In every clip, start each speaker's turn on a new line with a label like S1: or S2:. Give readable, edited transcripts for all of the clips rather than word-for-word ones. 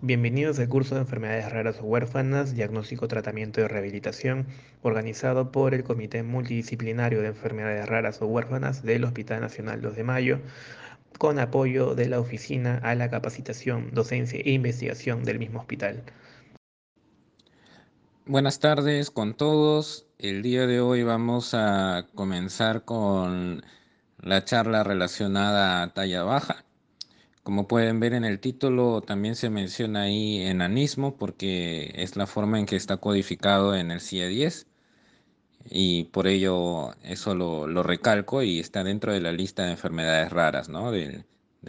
S1: Bienvenidos al curso de enfermedades raras o huérfanas, diagnóstico, tratamiento y rehabilitación, organizado por el Comité Multidisciplinario de Enfermedades Raras o Huérfanas del Hospital Nacional 2 de Mayo, con apoyo de la Oficina a la Capacitación, Docencia e Investigación del mismo hospital.
S2: Buenas tardes con todos. El día de hoy vamos a comenzar con la charla relacionada a talla baja. Como pueden ver en el título, también se menciona ahí enanismo porque es la forma en que está codificado en el CIE-10 y por ello eso lo recalco y está dentro de la lista de enfermedades raras, ¿no? del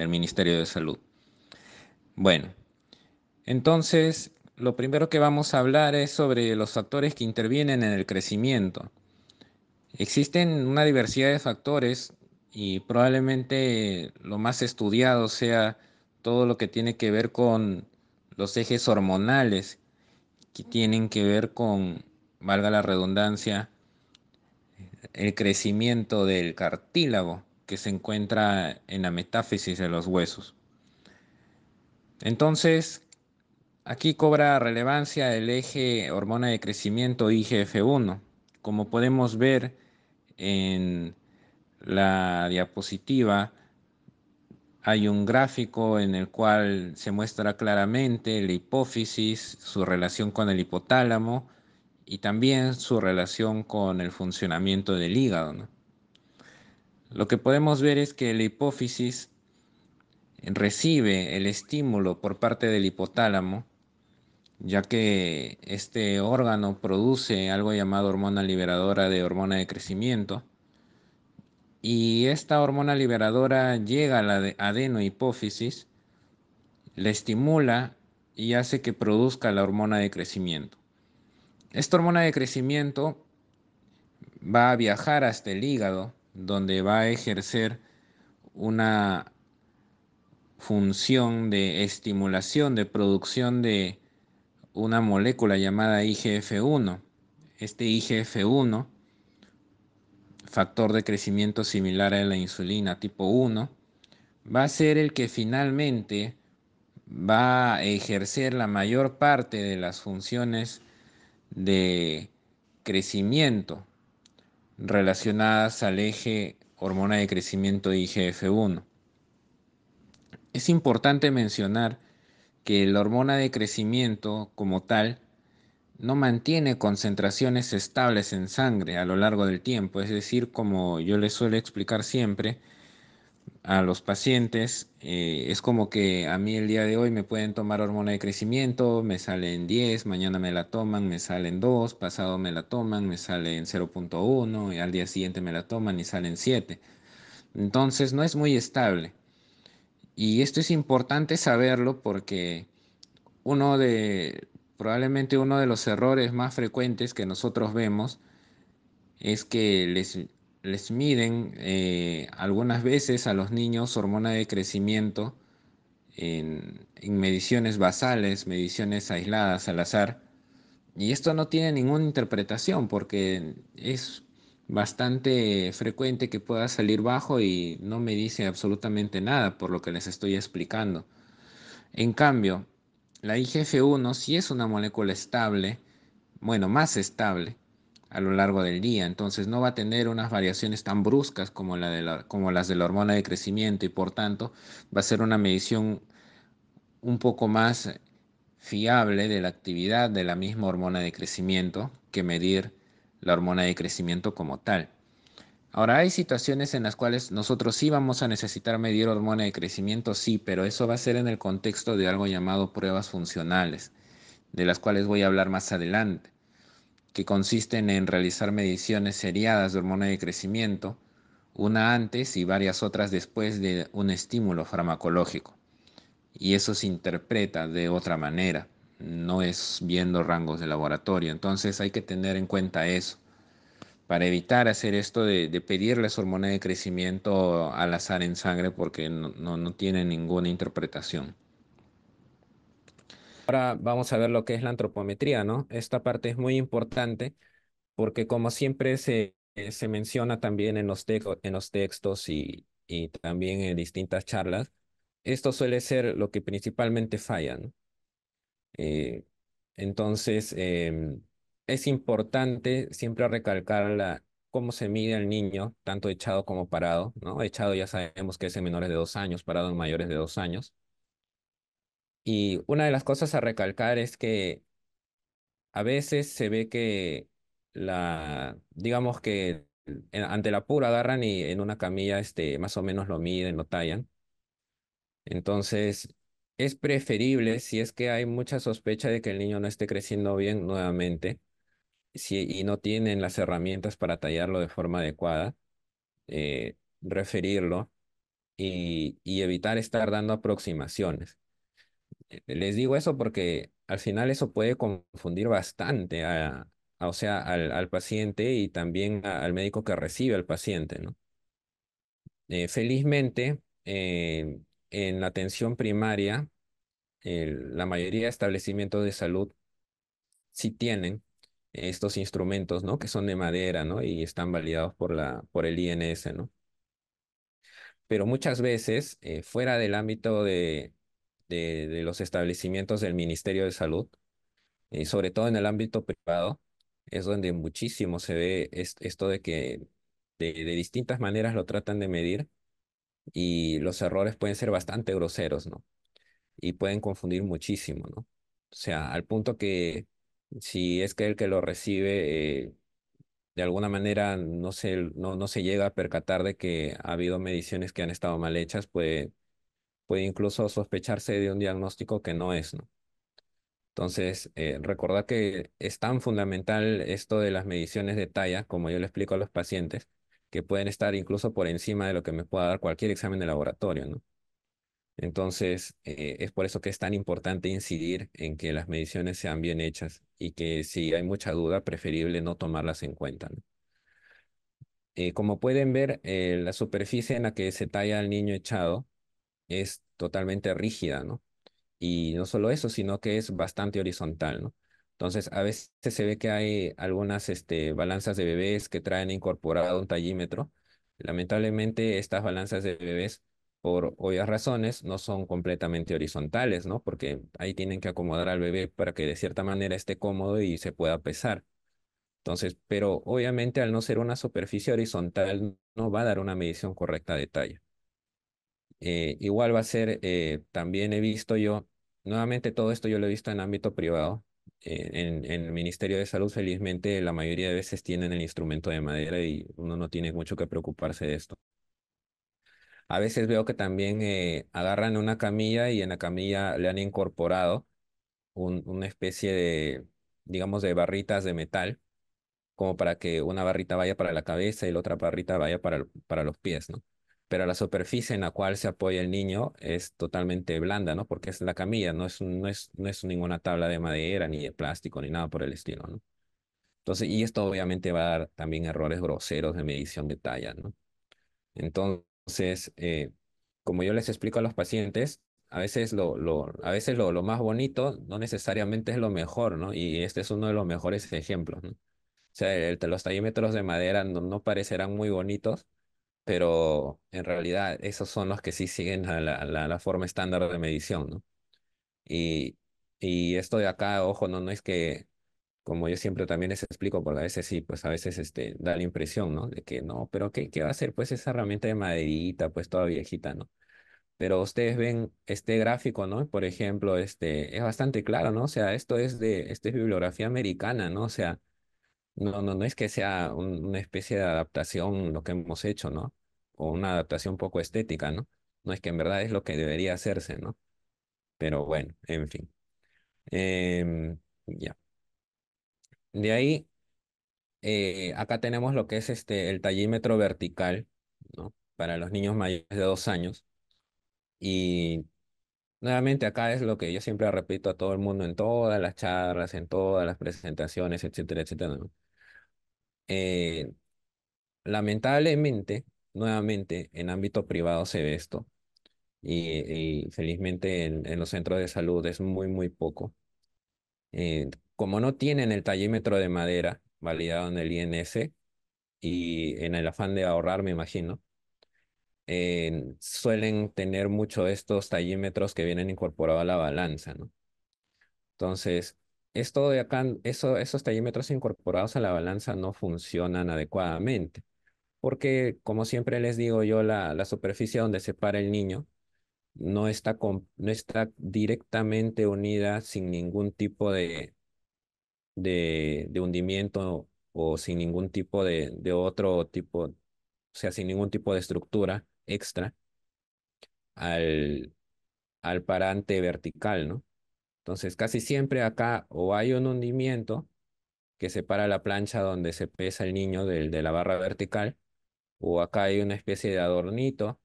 S2: Ministerio de Salud. Bueno. Entonces, lo primero que vamos a hablar es sobre los factores que intervienen en el crecimiento. Existen una diversidad de factores y probablemente lo más estudiado sea todo lo que tiene que ver con los ejes hormonales, que tienen que ver con, valga la redundancia, el crecimiento del cartílago que se encuentra en la metáfisis de los huesos. Entonces, aquí cobra relevancia el eje hormona de crecimiento IGF-1. Como podemos ver en la diapositiva, hay un gráfico en el cual se muestra claramente la hipófisis, su relación con el hipotálamo y también su relación con el funcionamiento del hígado, ¿no? Lo que podemos ver es que la hipófisis recibe el estímulo por parte del hipotálamo, ya que este órgano produce algo llamado hormona liberadora de hormona de crecimiento, y esta hormona liberadora llega a la adenohipófisis, la estimula y hace que produzca la hormona de crecimiento. Esta hormona de crecimiento va a viajar hasta el hígado, donde va a ejercer una función de estimulación, de producción de una molécula llamada IGF-1. Este IGF-1, factor de crecimiento similar a la insulina tipo 1, va a ser el que finalmente va a ejercer la mayor parte de las funciones de crecimiento relacionadas al eje hormona de crecimiento IGF-1. Es importante mencionar que la hormona de crecimiento como tal no mantiene concentraciones estables en sangre a lo largo del tiempo. Es decir, como yo les suelo explicar siempre a los pacientes, es como que a mí el día de hoy me pueden tomar hormona de crecimiento, me salen 10, mañana me la toman, me salen 2, pasado me la toman, me salen 0,1 y al día siguiente me la toman y salen 7. Entonces no es muy estable. Y esto es importante saberlo porque probablemente uno de los errores más frecuentes que nosotros vemos es que les miden algunas veces a los niños hormona de crecimiento en mediciones basales, mediciones aisladas al azar. Y esto no tiene ninguna interpretación porque es bastante frecuente que pueda salir bajo y no me dice absolutamente nada por lo que les estoy explicando. En cambio, la IGF-1 sí es una molécula estable, bueno, más estable a lo largo del día, entonces no va a tener unas variaciones tan bruscas como, como las de la hormona de crecimiento y por tanto va a ser una medición un poco más fiable de la actividad de la misma hormona de crecimiento que medir la hormona de crecimiento como tal. Ahora, hay situaciones en las cuales nosotros sí vamos a necesitar medir hormona de crecimiento, sí, pero eso va a ser en el contexto de algo llamado pruebas funcionales, de las cuales voy a hablar más adelante, que consisten en realizar mediciones seriadas de hormona de crecimiento, una antes y varias otras después de un estímulo farmacológico. Y eso se interpreta de otra manera, no es viendo rangos de laboratorio, entonces hay que tener en cuenta eso para evitar hacer esto de pedirles hormona de crecimiento al azar en sangre porque no tiene ninguna interpretación. Ahora vamos a ver lo que es la antropometría, ¿no? Esta parte es muy importante porque como siempre se menciona también en en los textos y también en distintas charlas, esto suele ser lo que principalmente falla, ¿no? Eh, entonces, es importante siempre recalcar cómo se mide al niño, tanto echado como parado, ¿no? Echado ya sabemos que es en menores de 2 años, parado en mayores de 2 años. Y una de las cosas a recalcar es que a veces se ve que digamos que ante la pura agarran y en una camilla, más o menos lo miden, lo tallan. Entonces, es preferible si es que hay mucha sospecha de que el niño no esté creciendo bien nuevamente, y no tienen las herramientas para tallarlo de forma adecuada, referirlo y evitar estar dando aproximaciones. Les digo eso porque al final eso puede confundir bastante o sea, al paciente y también al médico que recibe al paciente, ¿no? Felizmente, en la atención primaria, la mayoría de establecimientos de salud sí tienen estos instrumentos, ¿no? Que son de madera, ¿no? Y están validados por el INS, ¿no? Pero muchas veces, fuera del ámbito de los establecimientos del Ministerio de Salud, sobre todo en el ámbito privado, es donde muchísimo se ve esto de que de distintas maneras lo tratan de medir y los errores pueden ser bastante groseros, ¿no? Y pueden confundir muchísimo, ¿no? O sea, al punto que si es que el que lo recibe de alguna manera no se llega a percatar de que ha habido mediciones que han estado mal hechas, puede incluso sospecharse de un diagnóstico que no es, ¿no? Entonces, recordar que es tan fundamental esto de las mediciones de talla, como yo le explico a los pacientes, que pueden estar incluso por encima de lo que me pueda dar cualquier examen de laboratorio, ¿no? Entonces, es por eso que es tan importante incidir en que las mediciones sean bien hechas y que si hay mucha duda, preferible no tomarlas en cuenta, ¿no? Como pueden ver, la superficie en la que se talla al niño echado es totalmente rígida, ¿no? Y no solo eso, sino que es bastante horizontal, ¿no? Entonces, a veces se ve que hay algunas balanzas de bebés que traen incorporado un tallímetro. Lamentablemente, estas balanzas de bebés, por obvias razones, no son completamente horizontales, ¿no? Porque ahí tienen que acomodar al bebé para que de cierta manera esté cómodo y se pueda pesar. Entonces, pero obviamente al no ser una superficie horizontal, no va a dar una medición correcta de talla. Igual va a ser, también he visto yo, nuevamente todo esto yo lo he visto en ámbito privado. En el Ministerio de Salud, felizmente, la mayoría de veces tienen el instrumento de madera y uno no tiene mucho que preocuparse de esto. A veces veo que también agarran una camilla y en la camilla le han incorporado una especie de, digamos, de barritas de metal como para que una barrita vaya para la cabeza y la otra barrita vaya para los pies, ¿no? Pero la superficie en la cual se apoya el niño es totalmente blanda, ¿no? Porque es la camilla, no es ninguna tabla de madera, ni de plástico, ni nada por el estilo, ¿no? Entonces, y esto obviamente va a dar también errores groseros de medición de talla, ¿no? Entonces, como yo les explico a los pacientes, a veces lo más bonito no necesariamente es lo mejor, ¿no? Y este es uno de los mejores ejemplos, ¿no? O sea, los tallímetros de madera no parecerán muy bonitos, pero en realidad esos son los que sí siguen a la forma estándar de medición, ¿no? Y, y esto de acá, ojo, no es que, como yo siempre también les explico, porque a veces sí, pues a veces da la impresión, ¿no? De que no, pero ¿qué va a hacer? Pues esa herramienta de maderita, pues toda viejita, ¿no? Pero ustedes ven este gráfico, ¿no? Por ejemplo, es bastante claro, ¿no? O sea, esto es bibliografía americana, ¿no? O sea, no es que sea una especie de adaptación lo que hemos hecho, ¿no? O una adaptación poco estética, ¿no? No es que en verdad es lo que debería hacerse, ¿no? Pero bueno, en fin. Ya. De ahí, acá tenemos lo que es el tallímetro vertical, ¿no? Para los niños mayores de 2 años. Y nuevamente acá es lo que yo siempre repito a todo el mundo en todas las charlas, en todas las presentaciones, etcétera, etcétera, ¿no? Eh, Lamentablemente, nuevamente, en ámbito privado se ve esto y felizmente en los centros de salud es muy, muy poco. Como no tienen el tallímetro de madera validado en el INS y en el afán de ahorrar, me imagino, suelen tener mucho estos tallímetros que vienen incorporados a la balanza, ¿no? Entonces, esto de acá, esos tallímetros incorporados a la balanza no funcionan adecuadamente, porque como siempre les digo yo, la superficie donde se para el niño no está directamente unida sin ningún tipo de hundimiento o sin ningún tipo de otro tipo, o sea, sin ningún tipo de estructura extra al, al parante vertical, ¿no? Entonces, casi siempre acá o hay un hundimiento que separa la plancha donde se pesa el niño de la barra vertical, o acá hay una especie de adornito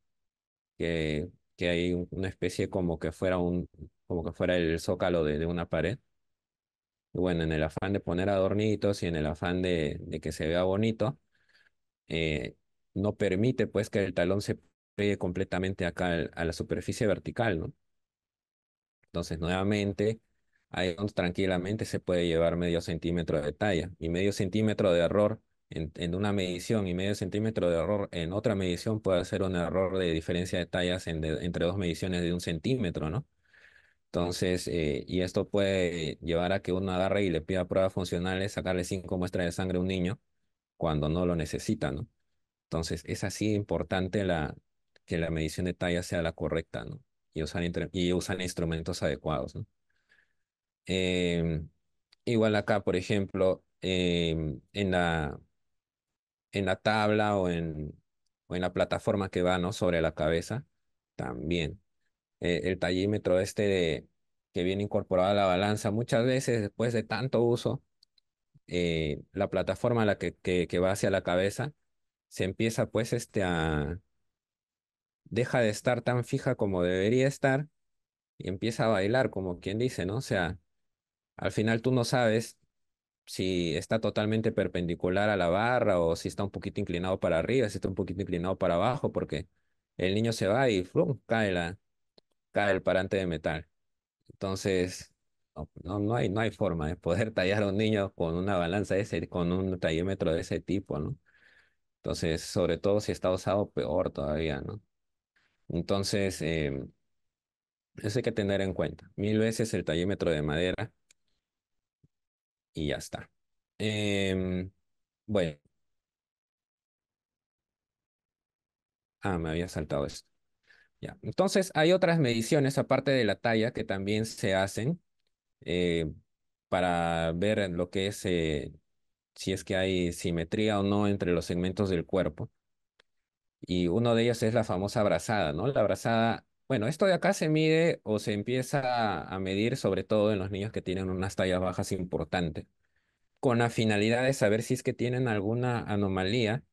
S2: que hay una especie como que fuera el zócalo de una pared. Y bueno, en el afán de poner adornitos y en el afán de que se vea bonito, eh, no permite pues que el talón se pegue completamente acá a la superficie vertical, ¿no? Entonces, nuevamente, ahí donde tranquilamente se puede llevar medio centímetro de talla y medio centímetro de error en una medición y medio centímetro de error en otra medición puede ser un error de diferencia de tallas entre dos mediciones de 1 centímetro, ¿no? Entonces, y esto puede llevar a que uno agarre y le pida pruebas funcionales, sacarle 5 muestras de sangre a un niño cuando no lo necesita, ¿no? Entonces, es así importante que la medición de talla sea la correcta, ¿no? Y usar instrumentos adecuados, ¿no? Em, Igual acá, por ejemplo, en la tabla o en la plataforma que va, ¿no? Sobre la cabeza, también. El tallímetro que viene incorporado a la balanza, muchas veces después de tanto uso, la plataforma que va hacia la cabeza se empieza pues deja de estar tan fija como debería estar y empieza a bailar, como quien dice, ¿no? O sea, al final tú no sabes si está totalmente perpendicular a la barra o si está un poquito inclinado para arriba, si está un poquito inclinado para abajo, porque el niño se va y ¡flum! Cae el parante de metal. Entonces, no hay forma de poder tallar a un niño con una balanza con un tallímetro de ese tipo, ¿no? Entonces, sobre todo si está usado, peor todavía, ¿no? Entonces, eso hay que tener en cuenta. 1000 veces el tallímetro de madera y ya está. Em, bueno, me había saltado esto. Ya. Entonces, hay otras mediciones aparte de la talla que también se hacen eh, para ver lo que es si es que hay simetría o no entre los segmentos del cuerpo. Y uno de ellos es la famosa brazada, ¿no? La brazada, bueno, esto de acá se mide o se empieza a medir sobre todo en los niños que tienen unas tallas bajas importantes, con la finalidad de saber si es que tienen alguna anomalía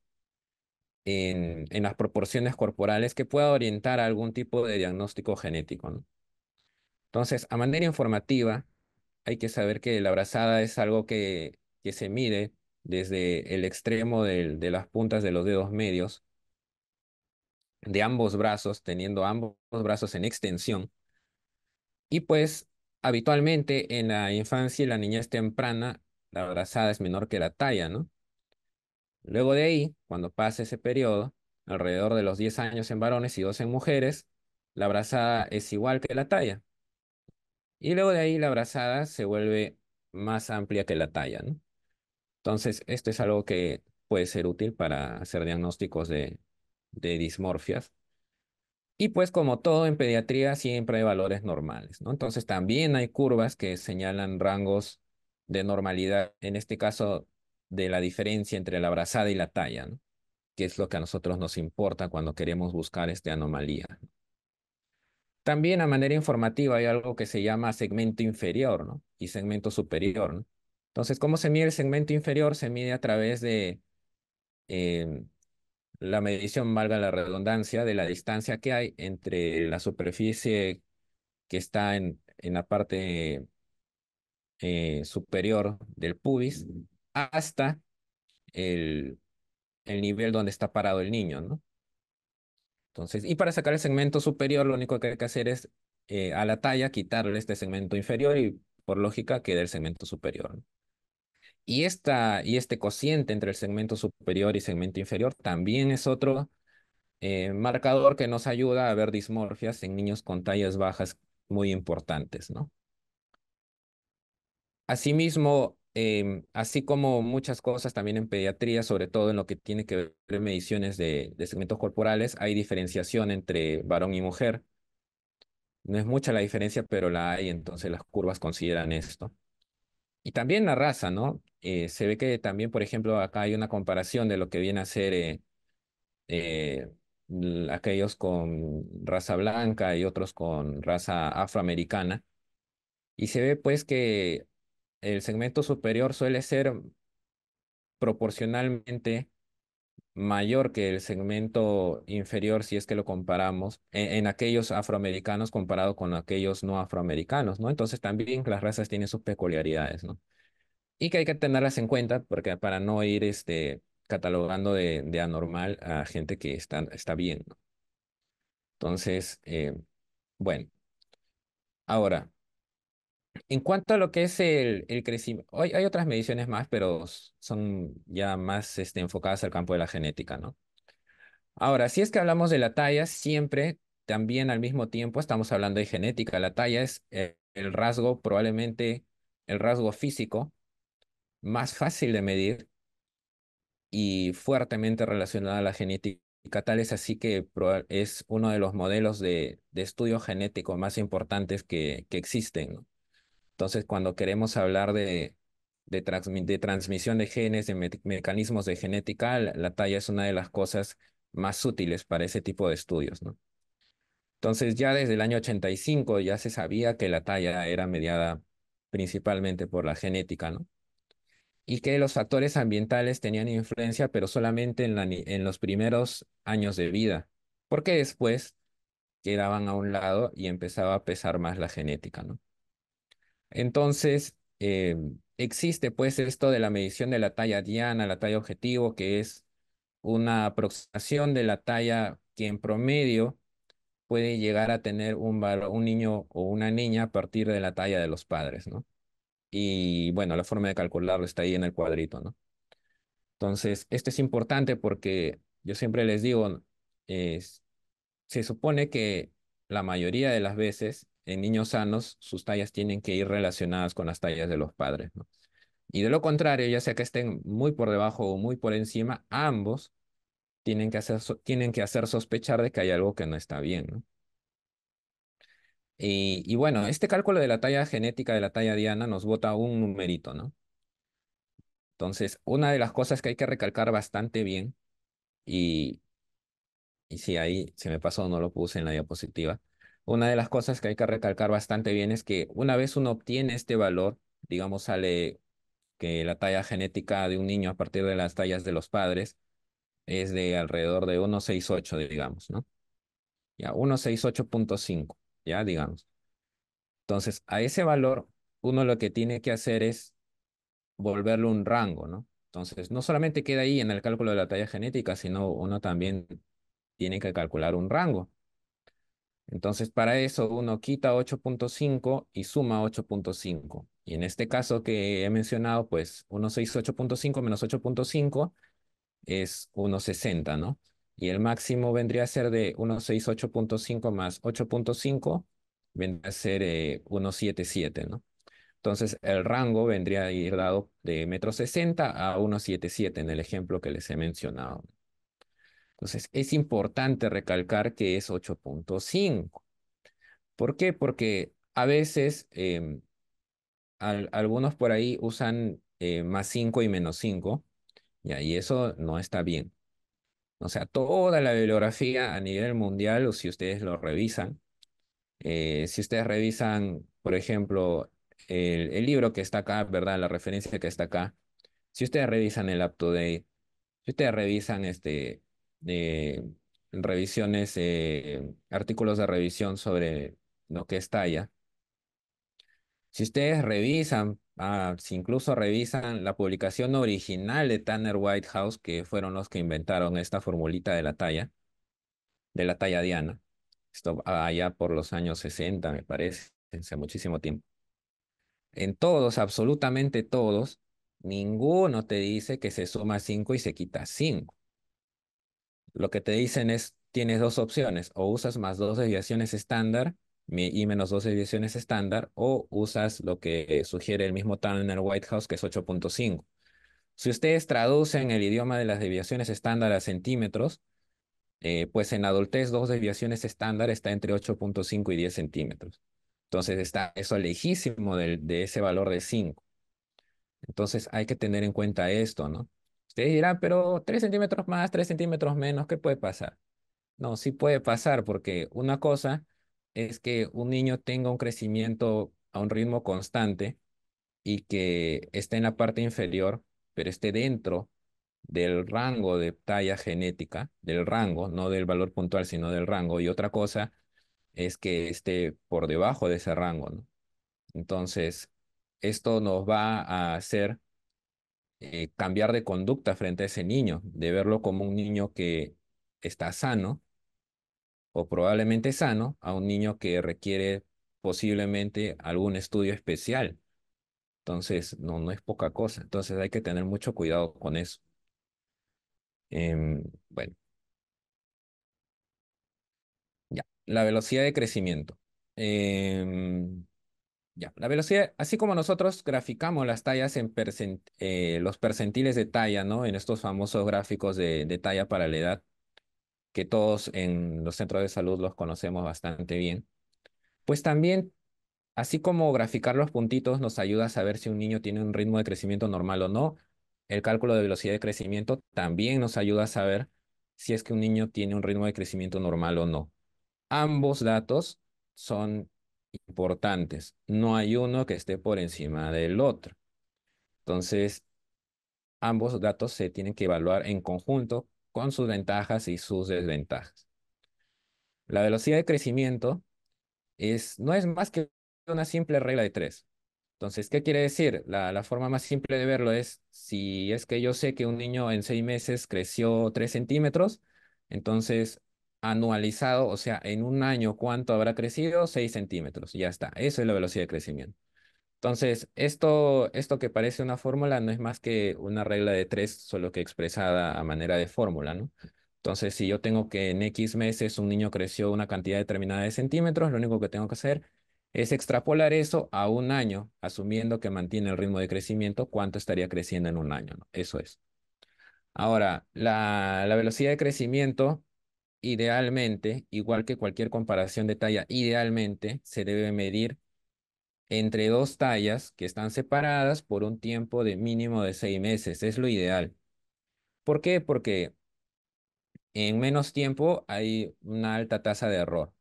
S2: en las proporciones corporales que pueda orientar a algún tipo de diagnóstico genético, ¿no? Entonces, a manera informativa, hay que saber que la brazada es algo que se mide desde el extremo de las puntas de los dedos medios de ambos brazos, teniendo ambos brazos en extensión. Y pues habitualmente en la infancia y la niñez temprana, la brazada es menor que la talla, ¿no? Luego de ahí, cuando pasa ese periodo, alrededor de los 10 años en varones y 2 en mujeres, la brazada es igual que la talla. Y luego de ahí la brazada se vuelve más amplia que la talla, ¿no? Entonces, esto es algo que puede ser útil para hacer diagnósticos de dismorfias. Y pues como todo en pediatría siempre hay valores normales, ¿no? Entonces también hay curvas que señalan rangos de normalidad, en este caso de la diferencia entre la brazada y la talla, ¿no? Que es lo que a nosotros nos importa cuando queremos buscar esta anomalía. También a manera informativa hay algo que se llama segmento inferior, ¿no? Y segmento superior, ¿no? Entonces, ¿cómo se mide el segmento inferior? Se mide a través de eh, la medición, valga la redundancia, de la distancia que hay entre la superficie que está en la parte superior del pubis hasta el, el nivel donde está parado el niño, ¿no? Entonces, y para sacar el segmento superior, lo único que hay que hacer es a la talla quitarle este segmento inferior y por lógica queda el segmento superior, ¿no? Y este cociente entre el segmento superior y segmento inferior también es otro marcador que nos ayuda a ver dismorfias en niños con tallas bajas muy importantes, ¿no? Asimismo, así como muchas cosas también en pediatría, sobre todo en lo que tiene que ver con mediciones de segmentos corporales, hay diferenciación entre varón y mujer. No es mucha la diferencia, pero la hay, entonces las curvas consideran esto. Y también la raza, ¿no? Se ve que también, por ejemplo, acá hay una comparación de lo que viene a ser eh, aquellos con raza blanca y otros con raza afroamericana. Y se ve pues que el segmento superior suele ser proporcionalmente mayor que el segmento inferior si es que lo comparamos en aquellos afroamericanos comparado con aquellos no afroamericanos, ¿no? Entonces también las razas tienen sus peculiaridades, ¿no? Y que hay que tenerlas en cuenta porque para no ir catalogando de anormal a gente que está bien, ¿no? Entonces, bueno, ahora, en cuanto a lo que es el crecimiento, hay otras mediciones más, pero son ya más enfocadas al campo de la genética, ¿no? Ahora, si es que hablamos de la talla, siempre también al mismo tiempo estamos hablando de genética. La talla es el rasgo, probablemente el rasgo físico más fácil de medir y fuertemente relacionado a la genética. Tal es así que es uno de los modelos de estudio genético más importantes que existen, ¿no? Entonces, cuando queremos hablar de transmisión de genes, de mecanismos de genética, la talla es una de las cosas más útiles para ese tipo de estudios, ¿no? Entonces, ya desde el año 85 ya se sabía que la talla era mediada principalmente por la genética, ¿no? Y que los factores ambientales tenían influencia, pero solamente en los primeros años de vida, porque después quedaban a un lado y empezaba a pesar más la genética, ¿no? Entonces, existe pues esto de la medición de la talla diana, la talla objetivo, que es una aproximación de la talla que en promedio puede llegar a tener un niño o una niña a partir de la talla de los padres, ¿no? Y bueno, la forma de calcularlo está ahí en el cuadrito, ¿no? Entonces, esto es importante porque yo siempre les digo, es- se supone que la mayoría de las veces en niños sanos sus tallas tienen que ir relacionadas con las tallas de los padres, ¿no? Y de lo contrario, ya sea que estén muy por debajo o muy por encima, ambos tienen que hacer sospechar de que hay algo que no está bien, ¿no? Y bueno, este cálculo de la talla genética de la talla diana nos bota un numerito, ¿no? Entonces, una de las cosas que hay que recalcar bastante bien, y, y sí, ahí se me pasó, no lo puse en la diapositiva, una de las cosas que hay que recalcar bastante bien es que una vez uno obtiene este valor, digamos, sale que la talla genética de un niño a partir de las tallas de los padres es de alrededor de 1,68, digamos, ¿no? Ya, 1,68,5, ya, digamos. Entonces, a ese valor, uno lo que tiene que hacer es volverlo un rango, ¿no? Entonces, no solamente queda ahí en el cálculo de la talla genética, sino uno también tiene que calcular un rango. Entonces, para eso uno quita 8,5 y suma 8,5. Y en este caso que he mencionado, pues 168,5 menos 8,5 es 1,60, ¿no? Y el máximo vendría a ser de 168,5 más 8,5, vendría a ser 1,77, ¿no? Entonces, el rango vendría a ir dado de 1,60 m a 1,77 en el ejemplo que les he mencionado. Entonces, es importante recalcar que es 8,5. ¿Por qué? Porque a veces algunos por ahí usan más 5 y menos 5, y ahí eso no está bien. O sea, toda la bibliografía a nivel mundial, o si ustedes lo revisan, si ustedes revisan, por ejemplo, el libro que está acá, ¿verdad? La referencia que está acá. Si ustedes revisan el UpToDate, si ustedes revisan eh, revisiones, artículos de revisión sobre lo que es talla, si ustedes revisan, si incluso revisan la publicación original de Tanner Whitehouse, que fueron los que inventaron esta formulita de la talla diana, esto allá por los años 60, me parece, hace muchísimo tiempo. En todos, absolutamente todos, ninguno te dice que se suma 5 y se quita 5. Lo que te dicen es, tienes dos opciones, o usas más dos desviaciones estándar y menos dos desviaciones estándar, o usas lo que sugiere el mismo Turner Whitehouse, que es 8.5. Si ustedes traducen el idioma de las desviaciones estándar a centímetros, pues en adultez dos desviaciones estándar está entre 8.5 y 10 centímetros. Entonces está eso lejísimo de ese valor de 5. Entonces hay que tener en cuenta esto, ¿no? Ustedes dirán, pero 3 centímetros más, 3 centímetros menos, ¿qué puede pasar? No, sí puede pasar porque una cosa es que un niño tenga un crecimiento a un ritmo constante y que esté en la parte inferior, pero esté dentro del rango de talla genética, del rango, no del valor puntual, sino del rango. Y otra cosa es que esté por debajo de ese rango, ¿no? Entonces, esto nos va a hacer cambiar de conducta frente a ese niño, de verlo como un niño que está sano o probablemente sano, a un niño que requiere posiblemente algún estudio especial. Entonces, no es poca cosa. Entonces, hay que tener mucho cuidado con eso. Bueno, ya. La velocidad de crecimiento. Em, ya. La velocidad, así como nosotros graficamos las tallas en los percentiles de talla, ¿no? En estos famosos gráficos de talla para la edad, que todos en los centros de salud los conocemos bastante bien. Pues también, así como graficar los puntitos nos ayuda a saber si un niño tiene un ritmo de crecimiento normal o no, el cálculo de velocidad de crecimiento también nos ayuda a saber si es que un niño tiene un ritmo de crecimiento normal o no. Ambos datos son importantes. No hay uno que esté por encima del otro. Entonces, ambos datos se tienen que evaluar en conjunto con sus ventajas y sus desventajas. La velocidad de crecimiento no es más que una simple regla de tres. Entonces, ¿qué quiere decir? La forma más simple de verlo es, si es que yo sé que un niño en 6 meses creció 3 centímetros, entonces anualizado, o sea, en un año, ¿cuánto habrá crecido? 6 centímetros. Ya está. Eso es la velocidad de crecimiento. Entonces, esto que parece una fórmula no es más que una regla de tres, solo que expresada a manera de fórmula, ¿no? Entonces, si yo tengo que en X meses un niño creció una cantidad determinada de centímetros, lo único que tengo que hacer es extrapolar eso a un año, asumiendo que mantiene el ritmo de crecimiento, cuánto estaría creciendo en un año, ¿no? Eso es. Ahora, la velocidad de crecimiento, idealmente, igual que cualquier comparación de talla, idealmente se debe medir entre dos tallas que están separadas por un tiempo de mínimo de 6 meses. Es lo ideal. ¿Por qué? Porque en menos tiempo hay una alta tasa de error.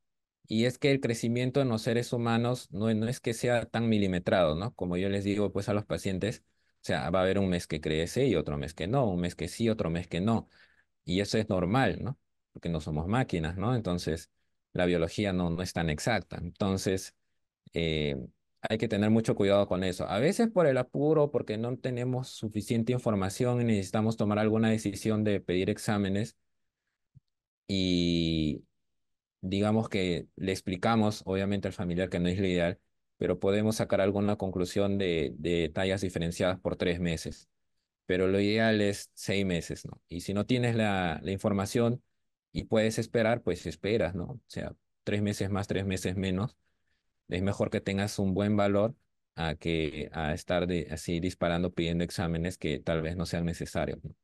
S2: Y es que el crecimiento en los seres humanos no es que sea tan milimetrado, ¿no? Como yo les digo pues a los pacientes, o sea, va a haber un mes que crece y otro mes que no, un mes que sí, otro mes que no. Y eso es normal, ¿no? Porque no somos máquinas, ¿no? Entonces, la biología no es tan exacta. Entonces, eh, hay que tener mucho cuidado con eso. A veces por el apuro, porque no tenemos suficiente información y necesitamos tomar alguna decisión de pedir exámenes y digamos que le explicamos, obviamente, al familiar que no es lo ideal, pero podemos sacar alguna conclusión de tallas diferenciadas por 3 meses. Pero lo ideal es 6 meses, ¿no? Y si no tienes la información y puedes esperar, pues esperas, ¿no? O sea, 3 meses más, 3 meses menos. Es mejor que tengas un buen valor a que a estar así disparando pidiendo exámenes que tal vez no sean necesarios, ¿no?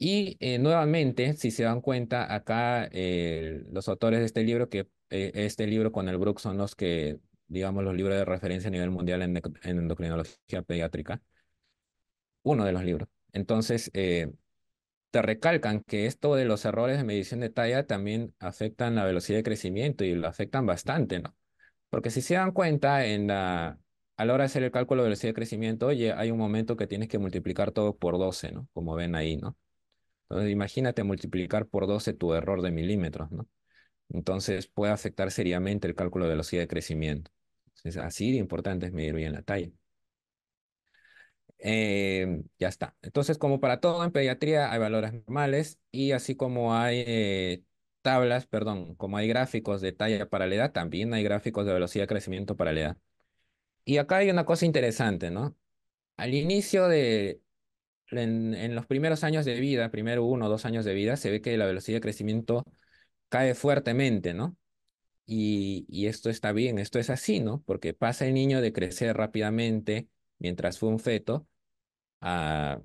S2: Y nuevamente, si se dan cuenta, acá los autores de este libro, este libro con el Brook son los que, digamos, los libros de referencia a nivel mundial en endocrinología pediátrica, uno de los libros. Entonces, te recalcan que esto de los errores de medición de talla también afectan la velocidad de crecimiento y lo afectan bastante, ¿no? Porque si se dan cuenta, a la hora de hacer el cálculo de velocidad de crecimiento, oye, hay un momento que tienes que multiplicar todo por 12, ¿no? Como ven ahí, ¿no? Entonces, imagínate multiplicar por 12 tu error de milímetros, ¿no? Entonces, puede afectar seriamente el cálculo de velocidad de crecimiento. Es así de importante es medir bien la talla. Ya está. Entonces, como para todo en pediatría, hay valores normales y así como hay tablas, perdón, como hay gráficos de talla para la edad, también hay gráficos de velocidad de crecimiento para la edad. Y acá hay una cosa interesante, ¿no? Al inicio en los primeros años de vida, primero 1 o 2 años de vida, se ve que la velocidad de crecimiento cae fuertemente, ¿no? y esto está bien, esto es así, ¿no? Porque pasa el niño de crecer rápidamente mientras fue un feto a,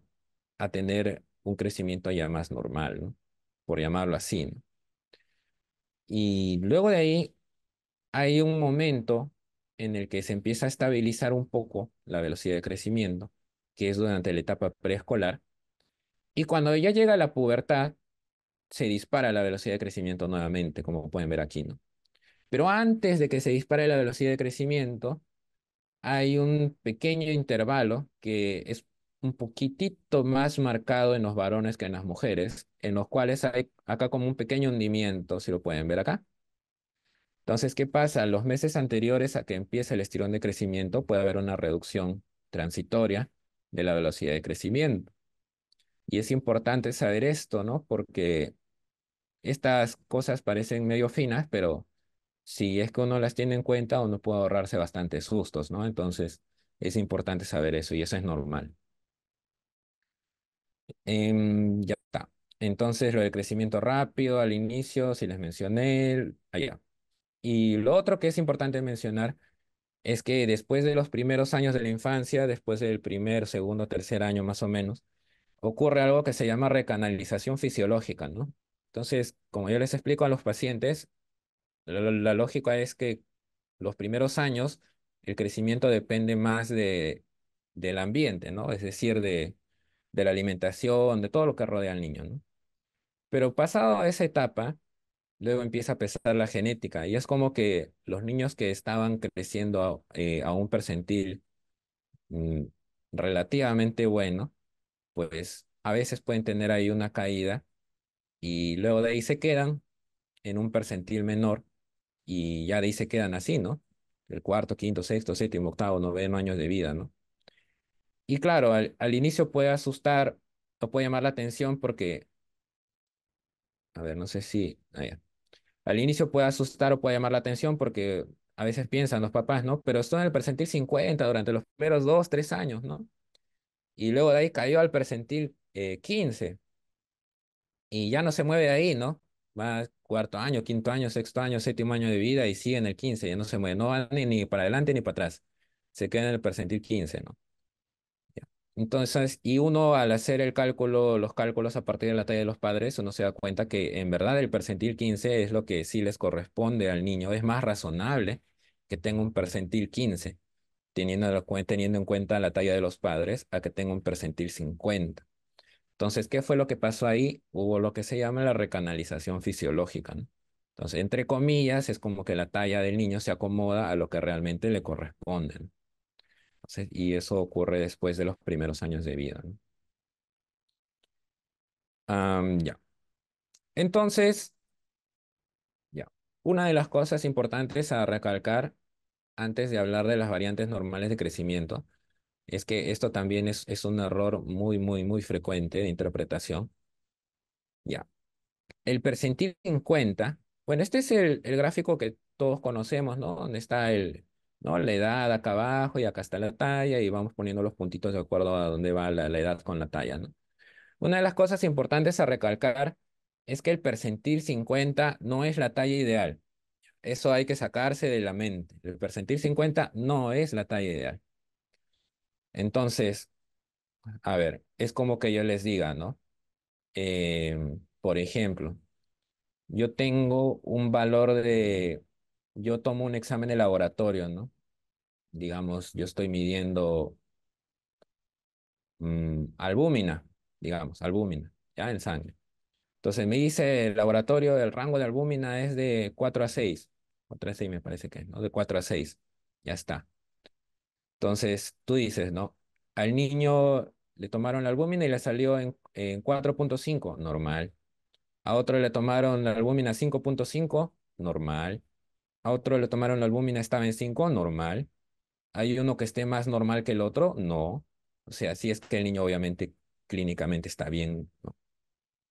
S2: a tener un crecimiento ya más normal, ¿no? Por llamarlo así, ¿no? Y luego de ahí hay un momento en el que se empieza a estabilizar un poco la velocidad de crecimiento, que es durante la etapa preescolar. Y cuando ya llega la pubertad, se dispara la velocidad de crecimiento nuevamente, como pueden ver aquí, ¿no? Pero antes de que se dispare la velocidad de crecimiento, hay un pequeño intervalo que es un poquitito más marcado en los varones que en las mujeres, en los cuales hay acá como un pequeño hundimiento, si lo pueden ver acá. Entonces, ¿qué pasa? Los meses anteriores a que empiece el estirón de crecimiento puede haber una reducción transitoria de la velocidad de crecimiento. Y es importante saber esto, ¿no? Porque estas cosas parecen medio finas, pero si es que uno las tiene en cuenta, uno puede ahorrarse bastantes sustos, ¿no? Entonces, es importante saber eso y eso es normal. Ya está. Entonces, lo de crecimiento rápido al inicio, si les mencioné, allá. Y lo otro que es importante mencionar es que después de los primeros años de la infancia, después del primer, segundo, tercer año más o menos, ocurre algo que se llama recanalización fisiológica, ¿no? Entonces, como yo les explico a los pacientes, la lógica es que los primeros años el crecimiento depende más del ambiente, ¿no? Es decir, de la alimentación, de todo lo que rodea al niño, ¿no? Pero pasado esa etapa, luego empieza a pesar la genética y es como que los niños que estaban creciendo a un percentil mm, relativamente bueno, pues a veces pueden tener ahí una caída y luego de ahí se quedan en un percentil menor y ya de ahí se quedan así, ¿no? El cuarto, quinto, sexto, séptimo, octavo, noveno años de vida, ¿no? Y claro, al inicio puede asustar o puede llamar la atención porque, a ver, no sé si, ya. Al inicio puede asustar o puede llamar la atención porque a veces piensan los papás, ¿no? Pero estoy en el percentil 50 durante los primeros 2, 3 años, ¿no? Y luego de ahí cayó al percentil 15 y ya no se mueve de ahí, ¿no? Va cuarto año, quinto año, sexto año, séptimo año de vida y sigue en el 15, ya no se mueve, no va ni para adelante ni para atrás, se queda en el percentil 15, ¿no? Ya. Entonces, y uno al hacer el cálculo, los cálculos a partir de la talla de los padres, uno se da cuenta que en verdad el percentil 15 es lo que sí les corresponde al niño, es más razonable que tenga un percentil 15, teniendo en cuenta la talla de los padres, a que tenga un percentil 50. Entonces, ¿qué fue lo que pasó ahí? Hubo lo que se llama la recanalización fisiológica, ¿no? Entonces, entre comillas, es como que la talla del niño se acomoda a lo que realmente le corresponde, ¿no? Entonces, y eso ocurre después de los primeros años de vida, ¿no? Ya. Entonces, ya. Una de las cosas importantes a recalcar antes de hablar de las variantes normales de crecimiento es que esto también es un error muy, muy, muy frecuente de interpretación. Ya. El percentil 50, bueno, este es el gráfico que todos conocemos, ¿no? Donde está ¿no? La edad acá abajo y acá está la talla y vamos poniendo los puntitos de acuerdo a dónde va la edad con la talla, ¿no? Una de las cosas importantes a recalcar es que el percentil 50 no es la talla ideal. Eso hay que sacarse de la mente. El percentil 50 no es la talla ideal. Entonces, a ver, es como que yo les diga, ¿no? Por ejemplo, yo tengo un valor yo tomo un examen de laboratorio, ¿no? Digamos, yo estoy midiendo albúmina, digamos, albúmina, ya en sangre. Entonces me dice el laboratorio, el rango de albúmina es de 4 a 6, 4 a 6 me parece que, ¿no? De 4 a 6, ya está. Entonces tú dices, ¿no? Al niño le tomaron la albúmina y le salió en 4,5, normal. A otro le tomaron la albúmina 5,5, normal. A otro le tomaron la albúmina, estaba en 5, normal. ¿Hay uno que esté más normal que el otro? No. O sea, si es que el niño obviamente clínicamente está bien, ¿no?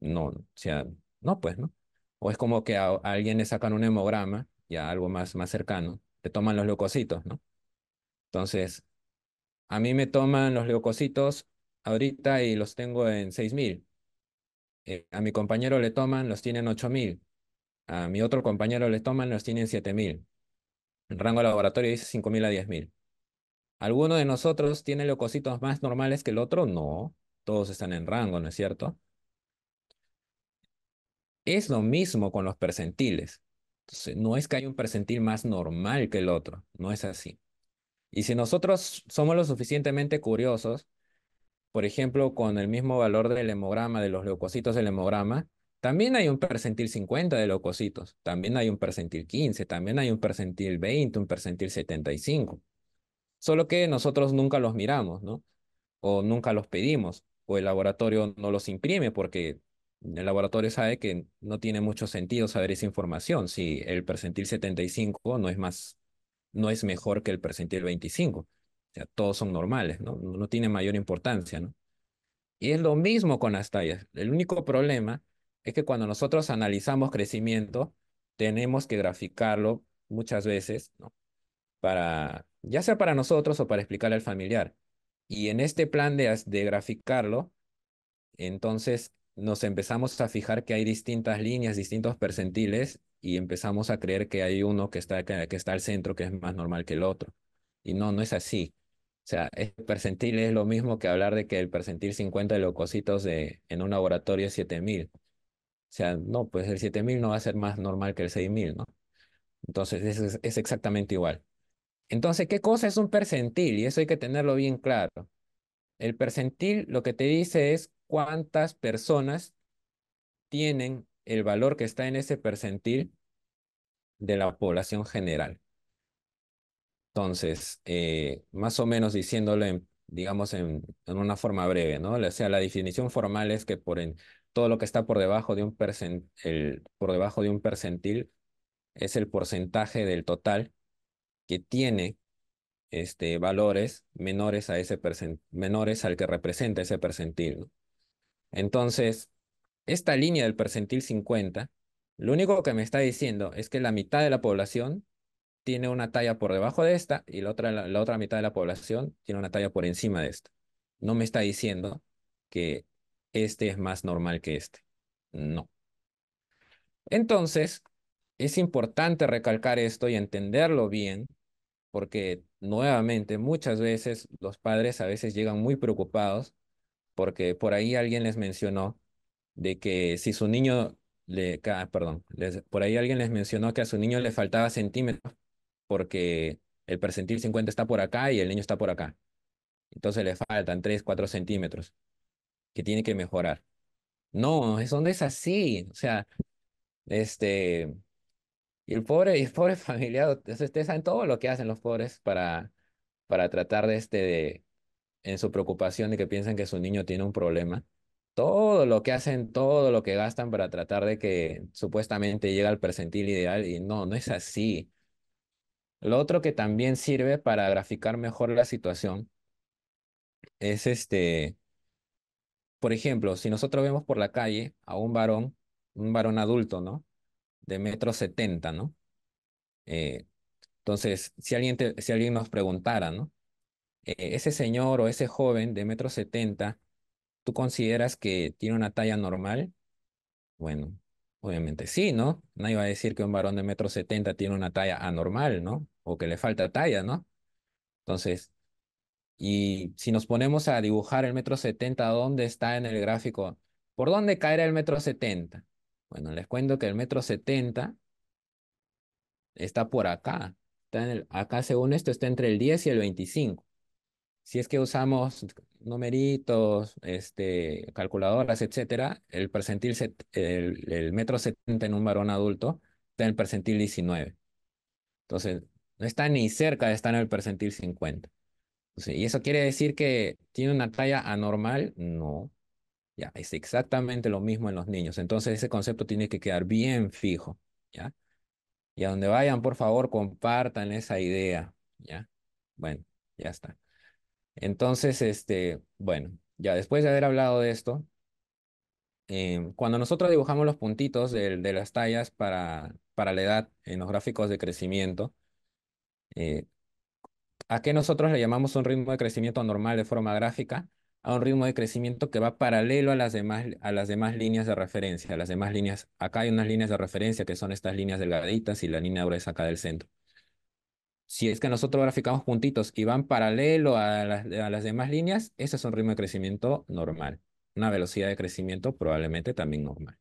S2: No, o sea, no, pues, ¿no? O es como que a alguien le sacan un hemograma, ya algo más cercano, te toman los leucocitos, ¿no? Entonces, a mí me toman los leucocitos ahorita y los tengo en 6.000. A mi compañero le toman, los tienen 8.000. A mi otro compañero le toman, los tienen 7.000. El rango de laboratorio dice 5.000 a 10.000. ¿Alguno de nosotros tiene leucocitos más normales que el otro? No, todos están en rango, ¿no es cierto? Es lo mismo con los percentiles. Entonces, no es que haya un percentil más normal que el otro, no es así. Y si nosotros somos lo suficientemente curiosos, por ejemplo, con el mismo valor del hemograma, de los leucocitos del hemograma, también hay un percentil 50 de leucocitos, también hay un percentil 15, también hay un percentil 20, un percentil 75. Solo que nosotros nunca los miramos, ¿no? O nunca los pedimos, o el laboratorio no los imprime porque el laboratorio sabe que no tiene mucho sentido saber esa información si el percentil 75 no es más, no es mejor que el percentil 25. O sea, todos son normales, ¿no? No tiene mayor importancia, ¿no? Y es lo mismo con las tallas. El único problema es que cuando nosotros analizamos crecimiento, tenemos que graficarlo muchas veces, ¿no? Para, ya sea para nosotros o para explicarle al familiar. Y en este plan de graficarlo, entonces nos empezamos a fijar que hay distintas líneas, distintos percentiles, y empezamos a creer que hay uno que está al centro, que es más normal que el otro. Y no, no es así. O sea, el percentil es lo mismo que hablar de que el percentil 50 de leucocitos en un laboratorio es 7.000. O sea, no, pues el 7.000 no va a ser más normal que el 6.000, ¿no? Entonces es exactamente igual. Entonces, ¿qué cosa es un percentil? Y eso hay que tenerlo bien claro. El percentil lo que te dice es cuántas personas tienen el valor que está en ese percentil de la población general. Entonces, más o menos diciéndolo digamos, en una forma breve, ¿no? O sea, la definición formal es que todo lo que está por debajo de por debajo de un percentil es el porcentaje del total que tiene valores menores a menores al que representa ese percentil, ¿no? Entonces, esta línea del percentil 50, lo único que me está diciendo es que la mitad de la población tiene una talla por debajo de esta y la otra mitad de la población tiene una talla por encima de esta. No me está diciendo que este es más normal que este. No. Entonces, es importante recalcar esto y entenderlo bien, porque nuevamente muchas veces los padres a veces llegan muy preocupados porque por ahí alguien les mencionó de que si su niño perdón, por ahí alguien les mencionó que a su niño le faltaba centímetros porque el percentil 50 está por acá y el niño está por acá. Entonces le faltan 3 4 centímetros que tiene que mejorar. No, eso no es así. O sea, este, y el pobre familiar, ustedes saben todo lo que hacen los pobres para tratar en su preocupación de que piensan que su niño tiene un problema. Todo lo que hacen, todo lo que gastan para tratar de que supuestamente llegue al percentil ideal y no, no es así. Lo otro que también sirve para graficar mejor la situación es por ejemplo, si nosotros vemos por la calle a un varón adulto, ¿no? De 1,70 m, ¿no? Eh, entonces, si alguien nos preguntara, ¿no? Ese señor o ese joven de 1,70 m, ¿tú consideras que tiene una talla normal? Bueno, obviamente sí, ¿no? Nadie va a decir que un varón de 1,70 m tiene una talla anormal, ¿no? O que le falta talla, ¿no? Entonces, y si nos ponemos a dibujar el 1,70 m, ¿dónde está en el gráfico? ¿Por dónde caerá el 1,70 m? Bueno, les cuento que el 1,70 m está por acá. Acá, según esto, está entre el 10 y el 25. Si es que usamos numeritos, calculadoras, etcétera, el 1,70 m en un varón adulto está en el percentil 19. Entonces, no está ni cerca de estar en el percentil 50. Entonces, ¿y eso quiere decir que tiene una talla anormal? No, ya, es exactamente lo mismo en los niños. Entonces, ese concepto tiene que quedar bien fijo, ¿ya? Y a donde vayan, por favor, compartan esa idea, ¿ya? Bueno, ya está. Entonces, bueno, ya después de haber hablado de esto, cuando nosotros dibujamos los puntitos de las tallas para la edad en los gráficos de crecimiento, eh, ¿a qué nosotros le llamamos un ritmo de crecimiento normal de forma gráfica? a un ritmo de crecimiento que va paralelo a las demás líneas de referencia. Las demás líneas, acá hay unas líneas de referencia que son estas líneas delgaditas y la línea gruesa acá del centro. Si es que nosotros graficamos puntitos y van paralelo a las demás líneas, ese es un ritmo de crecimiento normal. Una velocidad de crecimiento probablemente también normal.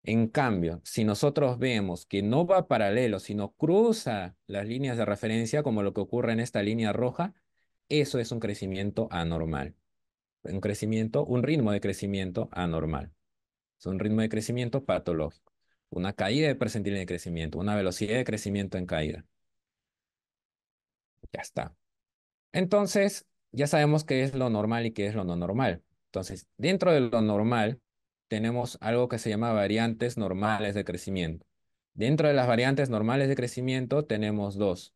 S2: En cambio, si nosotros vemos que no va paralelo, sino cruza las líneas de referencia, como lo que ocurre en esta línea roja, eso es un crecimiento anormal. Un ritmo de crecimiento anormal. Es un ritmo de crecimiento patológico. Una caída de percentil de crecimiento, una velocidad de crecimiento en caída. Ya está. Entonces, ya sabemos qué es lo normal y qué es lo no normal. Entonces, dentro de lo normal, tenemos algo que se llama variantes normales de crecimiento. Dentro de las variantes normales de crecimiento tenemos dos,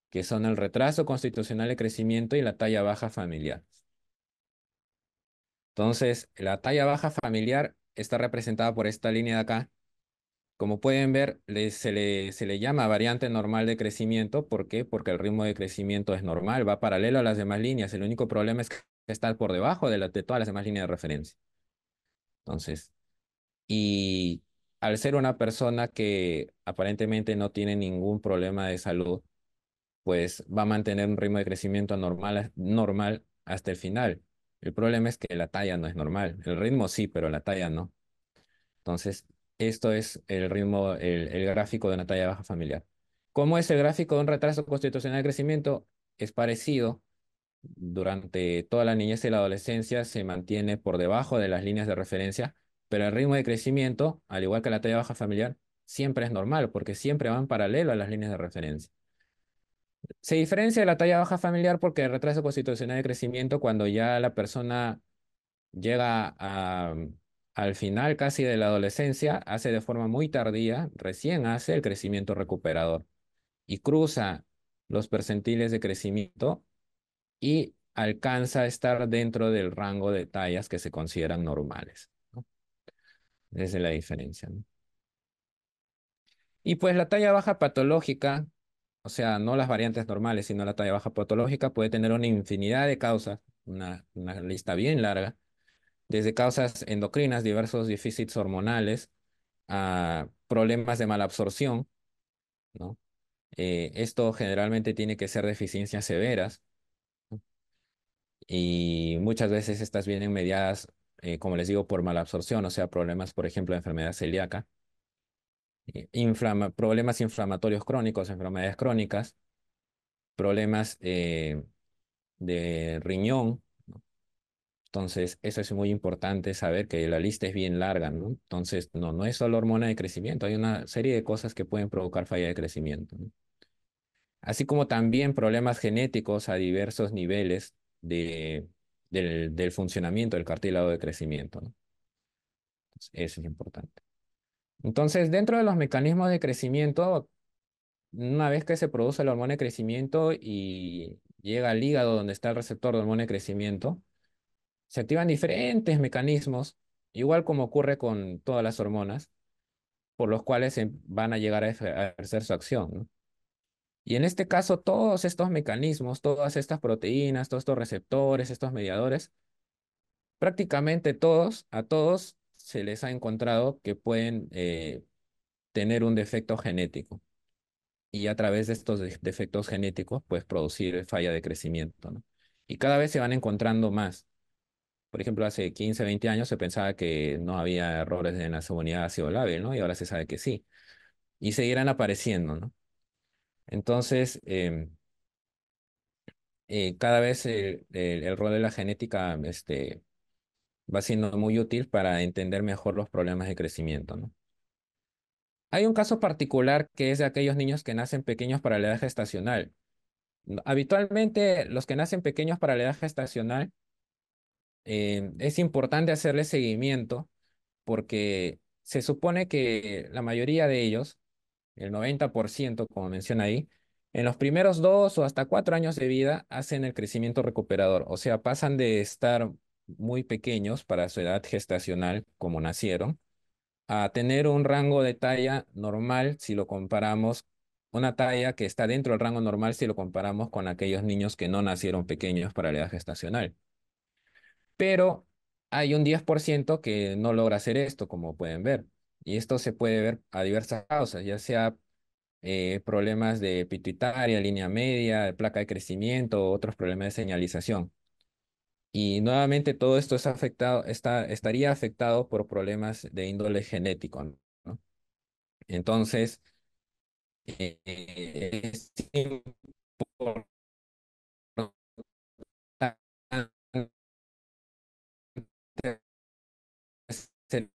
S2: que son el retraso constitucional de crecimiento y la talla baja familiar. Entonces, la talla baja familiar está representada por esta línea de acá. Como pueden ver, se le llama variante normal de crecimiento. ¿Por qué? Porque el ritmo de crecimiento es normal, va paralelo a las demás líneas. El único problema es que está por debajo de todas las demás líneas de referencia. Entonces, y al ser una persona que aparentemente no tiene ningún problema de salud, pues va a mantener un ritmo de crecimiento normal hasta el final. El problema es que la talla no es normal. El ritmo sí, pero la talla no. Entonces, esto es el ritmo, el gráfico de una talla baja familiar. ¿Cómo es el gráfico de un retraso constitucional de crecimiento? Es parecido. Durante toda la niñez y la adolescencia se mantiene por debajo de las líneas de referencia, pero el ritmo de crecimiento, al igual que la talla baja familiar, siempre es normal porque siempre van paralelo a las líneas de referencia. Se diferencia de la talla baja familiar porque el retraso constitucional de crecimiento, cuando ya la persona llega al final casi de la adolescencia, hace de forma muy tardía, recién hace el crecimiento recuperador y cruza los percentiles de crecimiento y alcanza a estar dentro del rango de tallas que se consideran normales, ¿no? Esa es la diferencia, ¿no? Y pues la talla baja patológica, o sea, no las variantes normales, sino la talla baja patológica, puede tener una infinidad de causas, una lista bien larga, desde causas endocrinas, diversos déficits hormonales, a problemas de malabsorción, ¿no? Esto generalmente tiene que ser deficiencias severas, ¿no? Y muchas veces estas vienen mediadas, como les digo, por malabsorción, o sea, problemas, por ejemplo, de enfermedad celíaca, problemas inflamatorios crónicos, enfermedades crónicas, problemas de riñón, ¿no? Entonces, eso es muy importante saber que la lista es bien larga, ¿no? Entonces, no es solo hormona de crecimiento, hay una serie de cosas que pueden provocar falla de crecimiento, ¿no? Así como también problemas genéticos a diversos niveles del funcionamiento del cartílago de crecimiento, ¿no? Entonces, eso es importante. Entonces, dentro de los mecanismos de crecimiento, una vez que se produce la hormona de crecimiento y llega al hígado donde está el receptor de hormona de crecimiento, se activan diferentes mecanismos, igual como ocurre con todas las hormonas, por los cuales van a llegar a ejercer su acción, ¿no? Y en este caso, todos estos mecanismos, todas estas proteínas, todos estos receptores, estos mediadores, prácticamente a todos se les ha encontrado que pueden tener un defecto genético. Y a través de estos defectos genéticos, pues producir falla de crecimiento, ¿no? Y cada vez se van encontrando más. Por ejemplo, hace 15, 20 años se pensaba que no había errores en la seguridad ácido lábil, ¿no? Y ahora se sabe que sí. Y seguirán apareciendo, ¿no? Entonces, cada vez el rol de la genética va siendo muy útil para entender mejor los problemas de crecimiento, ¿no? Hay un caso particular que es de aquellos niños que nacen pequeños para la edad gestacional. Habitualmente, los que nacen pequeños para la edad gestacional, es importante hacerle seguimiento porque se supone que la mayoría de ellos, el 90%, como menciona ahí, en los primeros 2 o hasta 4 años de vida hacen el crecimiento recuperador, o sea, pasan de estar muy pequeños para su edad gestacional, como nacieron, a tener un rango de talla normal si lo comparamos, una talla que está dentro del rango normal si lo comparamos con aquellos niños que no nacieron pequeños para la edad gestacional. pero hay un 10% que no logra hacer esto, como pueden ver. Y esto se puede ver a diversas causas, ya sea problemas de pituitaria, línea media, de placa de crecimiento, o otros problemas de señalización. Y nuevamente todo esto es afectado, estaría afectado por problemas de índole genético, ¿no? Entonces, es importante hacer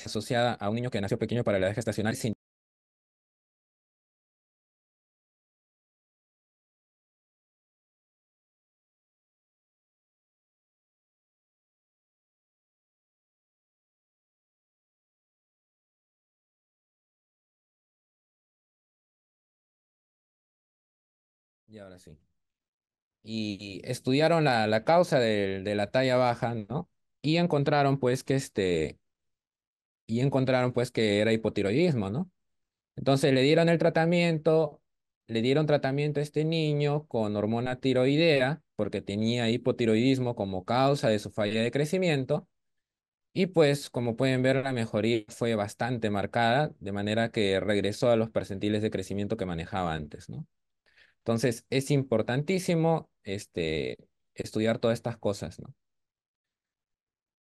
S2: asociada a un niño que nació pequeño para la edad gestacional sin... Y ahora sí. Y estudiaron la causa de la talla baja, ¿no? Y encontraron pues que era hipotiroidismo, ¿no? Entonces le dieron tratamiento a este niño con hormona tiroidea porque tenía hipotiroidismo como causa de su falla de crecimiento. Y pues, como pueden ver, la mejoría fue bastante marcada, de manera que regresó a los percentiles de crecimiento que manejaba antes, ¿no? Entonces, es importantísimo estudiar todas estas cosas, ¿no?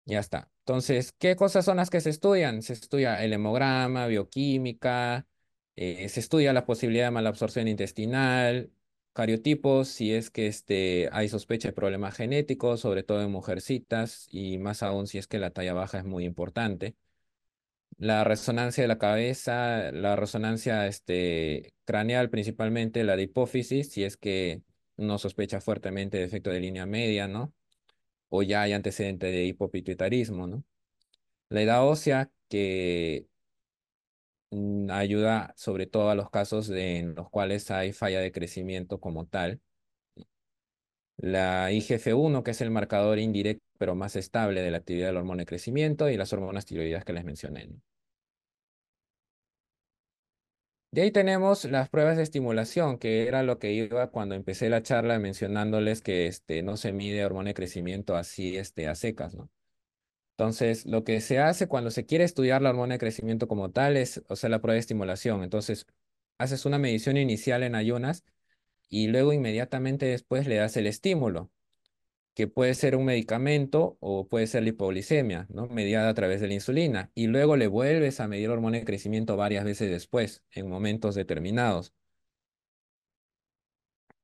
S2: Ya está. Entonces, ¿qué cosas son las que se estudian? Se estudia el hemograma, bioquímica, se estudia la posibilidad de malabsorción intestinal, cariotipos, si es que hay sospecha de problemas genéticos, sobre todo en mujercitas, y más aún si es que la talla baja es muy importante. La resonancia de la cabeza, la resonancia craneal, principalmente la de hipófisis, si es que uno sospecha fuertemente de efecto de línea media, ¿no? O ya hay antecedente de hipopituitarismo, ¿no? La edad ósea, que ayuda sobre todo a los casos en los cuales hay falla de crecimiento como tal. La IGF-1, que es el marcador indirecto pero más estable de la actividad del hormona de crecimiento, y las hormonas tiroideas que les mencioné, ¿no? De ahí tenemos las pruebas de estimulación, que era lo que iba cuando empecé la charla mencionándoles que no se mide hormona de crecimiento así a secas, ¿no? Entonces, lo que se hace cuando se quiere estudiar la hormona de crecimiento como tal es, o sea, la prueba de estimulación. Entonces, haces una medición inicial en ayunas y luego inmediatamente después le das el estímulo, que puede ser un medicamento o puede ser la hipoglicemia, ¿no? Mediada a través de la insulina. Y luego le vuelves a medir hormona de crecimiento varias veces después, en momentos determinados.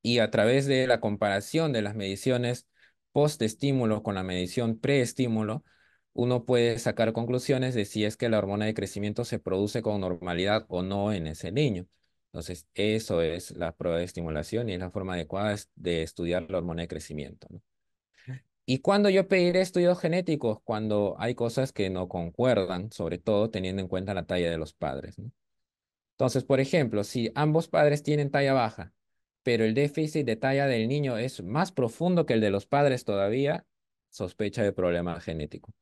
S2: Y a través de la comparación de las mediciones post-estímulo con la medición pre-estímulo, uno puede sacar conclusiones de si es que la hormona de crecimiento se produce con normalidad o no en ese niño. Entonces, eso es la prueba de estimulación y es la forma adecuada de estudiar la hormona de crecimiento, ¿no? ¿Y cuando yo pediré estudios genéticos? Cuando hay cosas que no concuerdan, sobre todo teniendo en cuenta la talla de los padres, ¿no? Entonces, por ejemplo, si ambos padres tienen talla baja, pero el déficit de talla del niño es más profundo que el de los padres todavía, sospecha de problema genético.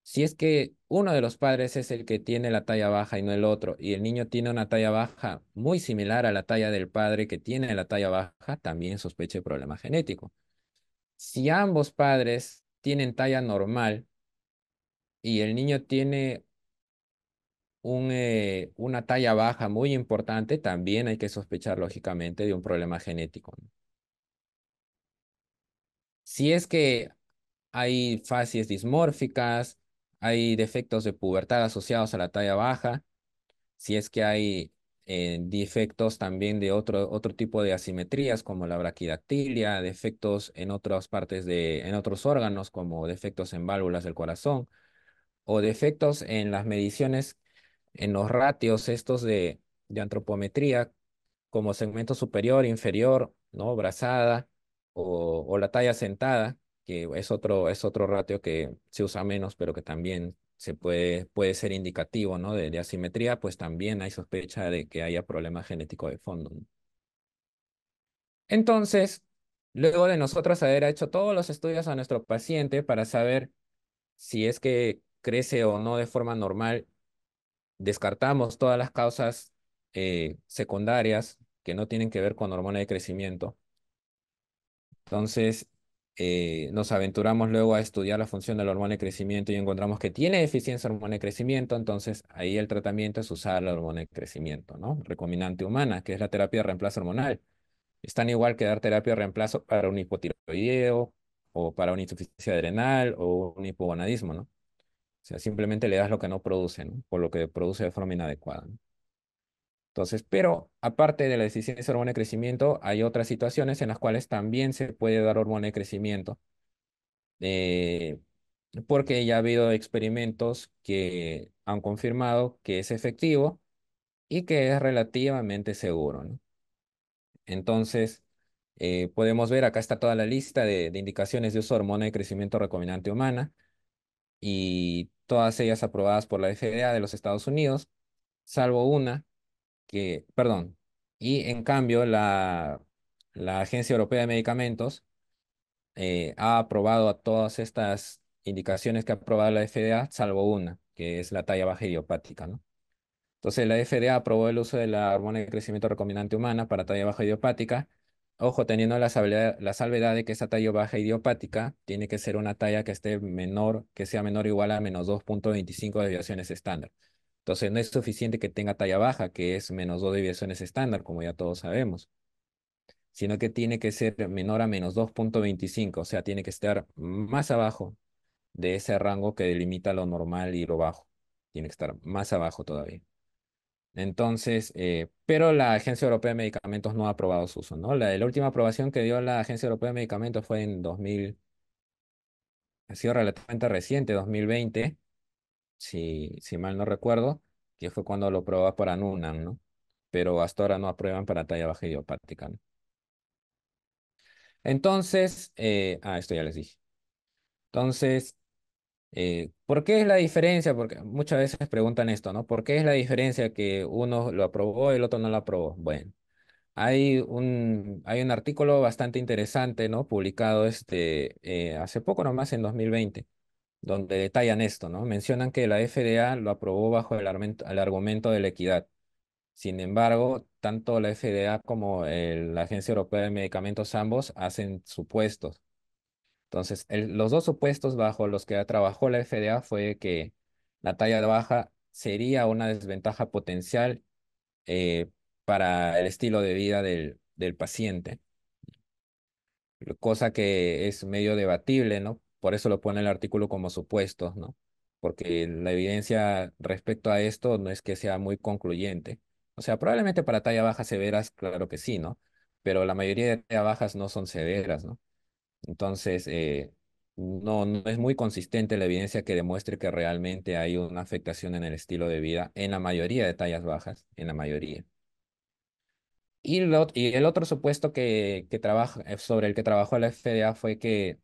S2: Si es que uno de los padres es el que tiene la talla baja y no el otro, y el niño tiene una talla baja muy similar a la talla del padre que tiene la talla baja, también sospecha de problema genético. Si ambos padres tienen talla normal y el niño tiene una talla baja muy importante, también hay que sospechar lógicamente de un problema genético, ¿no? Si es que hay facies dismórficas, hay defectos de pubertad asociados a la talla baja, si es que hay defectos también de otro tipo de asimetrías como la braquidactilia, defectos en otras en otros órganos como defectos en válvulas del corazón o defectos en las mediciones, en los ratios estos de antropometría, como segmento superior, inferior, ¿no? Brazada o la talla sentada, que es otro ratio que se usa menos, pero que también puede ser indicativo, ¿no? De asimetría, pues también hay sospecha de que haya problema genético de fondo, ¿no? Entonces, luego de nosotros haber hecho todos los estudios a nuestro paciente para saber si es que crece o no de forma normal, descartamos todas las causas secundarias que no tienen que ver con hormona de crecimiento. Entonces, nos aventuramos luego a estudiar la función de la hormona de crecimiento y encontramos que tiene deficiencia de hormona de crecimiento. Entonces, ahí el tratamiento es usar la hormona de crecimiento, ¿no? Recombinante humana, que es la terapia de reemplazo hormonal. Es tan igual que dar terapia de reemplazo para un hipotiroideo o para una insuficiencia adrenal o un hipogonadismo, ¿no? O sea, simplemente le das lo que no produce, ¿no? Por lo que produce de forma inadecuada, ¿no? Entonces, pero aparte de la deficiencia de hormona de crecimiento, hay otras situaciones en las cuales también se puede dar hormona de crecimiento, eh, porque ya ha habido experimentos que han confirmado que es efectivo y que es relativamente seguro, ¿no? Entonces, podemos ver, acá está toda la lista de indicaciones de uso de hormona de crecimiento recombinante humana y todas ellas aprobadas por la FDA de los Estados Unidos, salvo una perdón, y en cambio la Agencia Europea de Medicamentos ha aprobado a todas estas indicaciones que ha aprobado la FDA, salvo una, que es la talla baja idiopática, ¿no? Entonces la FDA aprobó el uso de la hormona de crecimiento recombinante humana para talla baja idiopática. Ojo, teniendo la salvedad de que esa talla baja idiopática tiene que ser una talla que esté menor, que sea menor o igual a menos 2,25 desviaciones estándar. Entonces no es suficiente que tenga talla baja, que es menos 2 desviaciones estándar, como ya todos sabemos, sino que tiene que ser menor a menos 2,25, o sea, tiene que estar más abajo de ese rango que delimita lo normal y lo bajo. Tiene que estar más abajo todavía. Entonces, pero la Agencia Europea de Medicamentos no ha aprobado su uso, ¿no? La última aprobación que dio la Agencia Europea de Medicamentos fue en 2000, ha sido relativamente reciente, 2020, si mal no recuerdo, que fue cuando lo aprobó para Nunan, ¿no? Pero hasta ahora no aprueban para talla baja idiopática, ¿no? Entonces, esto ya les dije. Entonces, ¿por qué es la diferencia? Porque muchas veces preguntan esto, ¿no? ¿Por qué es la diferencia que uno lo aprobó y el otro no lo aprobó? Bueno. Hay un artículo bastante interesante, ¿no? Publicado hace poco nomás, en 2020, donde detallan esto, ¿no? Mencionan que la FDA lo aprobó bajo el argumento de la equidad. Sin embargo, tanto la FDA como la Agencia Europea de Medicamentos, ambos hacen supuestos. Entonces, los dos supuestos bajo los que trabajó la FDA fue que la talla baja sería una desventaja potencial eh, para el estilo de vida del paciente, cosa que es medio debatible, ¿no? Por eso lo pone el artículo como supuestos, ¿no? Porque la evidencia respecto a esto no es que sea muy concluyente. O sea, probablemente para talla baja severas, claro que sí, ¿no? Pero la mayoría de talla bajas no son severas, ¿no? Entonces, no es muy consistente la evidencia que demuestre que realmente hay una afectación en el estilo de vida en la mayoría de tallas bajas, en la mayoría. Y el otro supuesto sobre el que trabajó la FDA fue que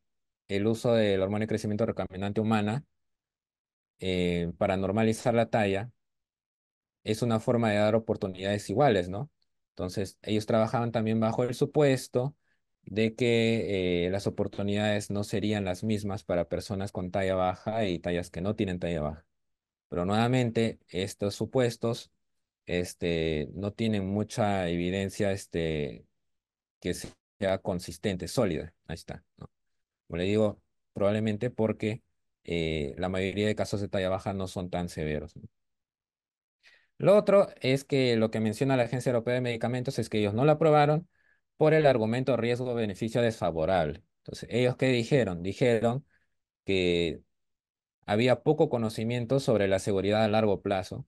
S2: el uso del hormona de crecimiento recombinante humana para normalizar la talla es una forma de dar oportunidades iguales, ¿no? Entonces, ellos trabajaban también bajo el supuesto de que las oportunidades no serían las mismas para personas con talla baja y tallas que no tienen talla baja. Pero nuevamente, estos supuestos no tienen mucha evidencia que sea consistente, sólida. Ahí está, ¿no? Como le digo, probablemente porque la mayoría de casos de talla baja no son tan severos, ¿no? Lo otro es que lo que menciona la Agencia Europea de Medicamentos es que ellos no la aprobaron por el argumento riesgo-beneficio desfavorable. Entonces, ¿ellos qué dijeron? Dijeron que había poco conocimiento sobre la seguridad a largo plazo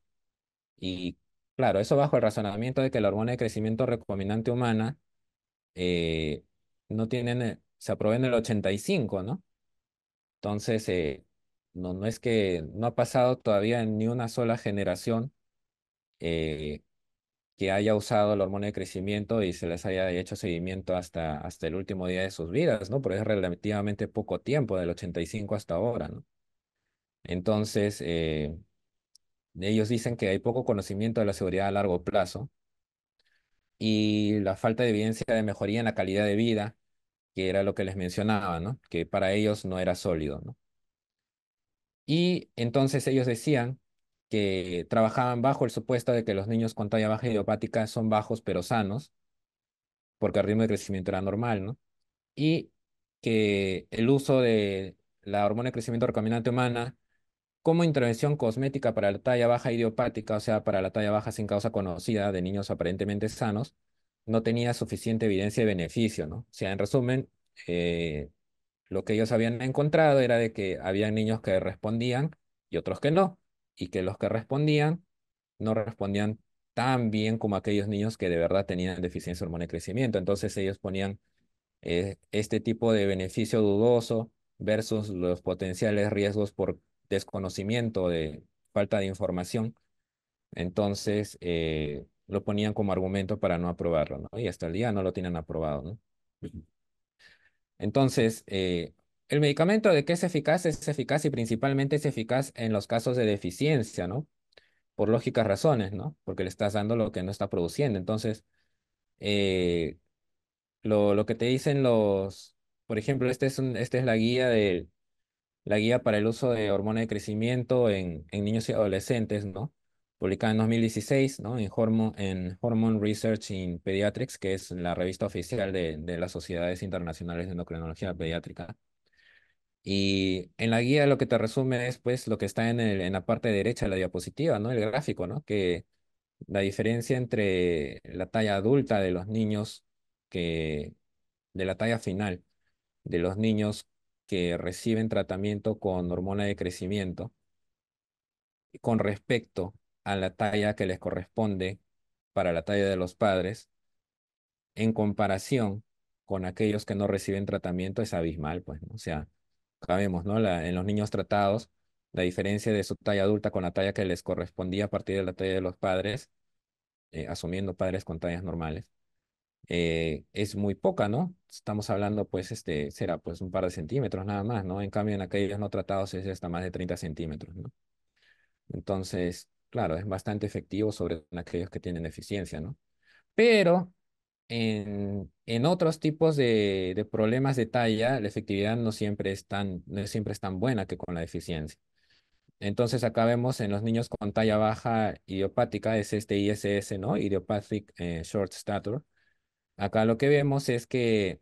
S2: y, claro, eso bajo el razonamiento de que la hormona de crecimiento recombinante humana eh, no tienen, se aprobó en el 85, ¿no? Entonces, no es que no ha pasado todavía ni una sola generación, eh, que haya usado la hormona de crecimiento y se les haya hecho seguimiento hasta el último día de sus vidas, ¿no? Porque es relativamente poco tiempo, del 85 hasta ahora, ¿no? Entonces, ellos dicen que hay poco conocimiento de la seguridad a largo plazo y la falta de evidencia de mejoría en la calidad de vida, que era lo que les mencionaba, ¿no? Que para ellos no era sólido, ¿no? Y entonces ellos decían que trabajaban bajo el supuesto de que los niños con talla baja idiopática son bajos pero sanos, porque el ritmo de crecimiento era normal, ¿no? Y que el uso de la hormona de crecimiento recombinante humana como intervención cosmética para la talla baja idiopática, o sea, para la talla baja sin causa conocida de niños aparentemente sanos, no tenía suficiente evidencia de beneficio, ¿no? O sea, en resumen, eh, lo que ellos habían encontrado era de que había niños que respondían y otros que no, y que los que respondían no respondían tan bien como aquellos niños que de verdad tenían deficiencia hormona de crecimiento. Entonces ellos ponían este tipo de beneficio dudoso versus los potenciales riesgos por desconocimiento de falta de información. Entonces lo ponían como argumento para no aprobarlo, ¿no? Y hasta el día no lo tienen aprobado, ¿no? Entonces, el medicamento de qué es eficaz y principalmente es eficaz en los casos de deficiencia, ¿no? Por lógicas razones, ¿no? Porque le estás dando lo que no está produciendo. Entonces, eh, lo que te dicen por ejemplo, esta es la guía para el uso de hormona de crecimiento en niños y adolescentes, ¿no? Publicada en 2016, ¿no? En Hormone Research in Pediatrics, que es la revista oficial de las sociedades internacionales de endocrinología pediátrica. Y en la guía lo que te resume es, pues, lo que está en la parte derecha de la diapositiva, ¿no? El gráfico, ¿no? Que la diferencia entre la talla adulta de los niños que, de la talla final de los niños que reciben tratamiento con hormona de crecimiento con respecto a la talla que les corresponde para la talla de los padres, en comparación con aquellos que no reciben tratamiento, es abismal, pues, ¿no? O sea, sabemos, ¿no? En los niños tratados, la diferencia de su talla adulta con la talla que les correspondía a partir de la talla de los padres, asumiendo padres con tallas normales, es muy poca, ¿no? Estamos hablando, pues, será pues un par de centímetros nada más, ¿no? En cambio, en aquellos no tratados es hasta más de 30 centímetros, ¿no? Entonces, claro, es bastante efectivo sobre aquellos que tienen deficiencia, ¿no? Pero en otros tipos de problemas de talla, la efectividad no siempre es tan buena que con la deficiencia. Entonces, acá vemos en los niños con talla baja idiopática, es este ISS, ¿no? Idiopathic Short Stature. Acá lo que vemos es que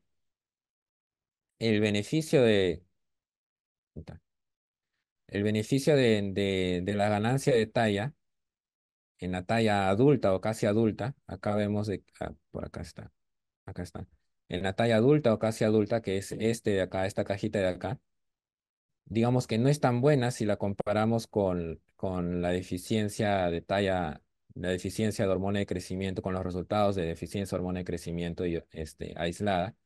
S2: el beneficio de la ganancia de talla en la talla adulta o casi adulta, acá vemos por acá está. En la talla adulta o casi adulta, que es este de acá, esta cajita de acá, digamos que no es tan buena si la comparamos con la deficiencia de talla, la deficiencia de hormona de crecimiento, con los resultados de deficiencia de hormona de crecimiento aislada.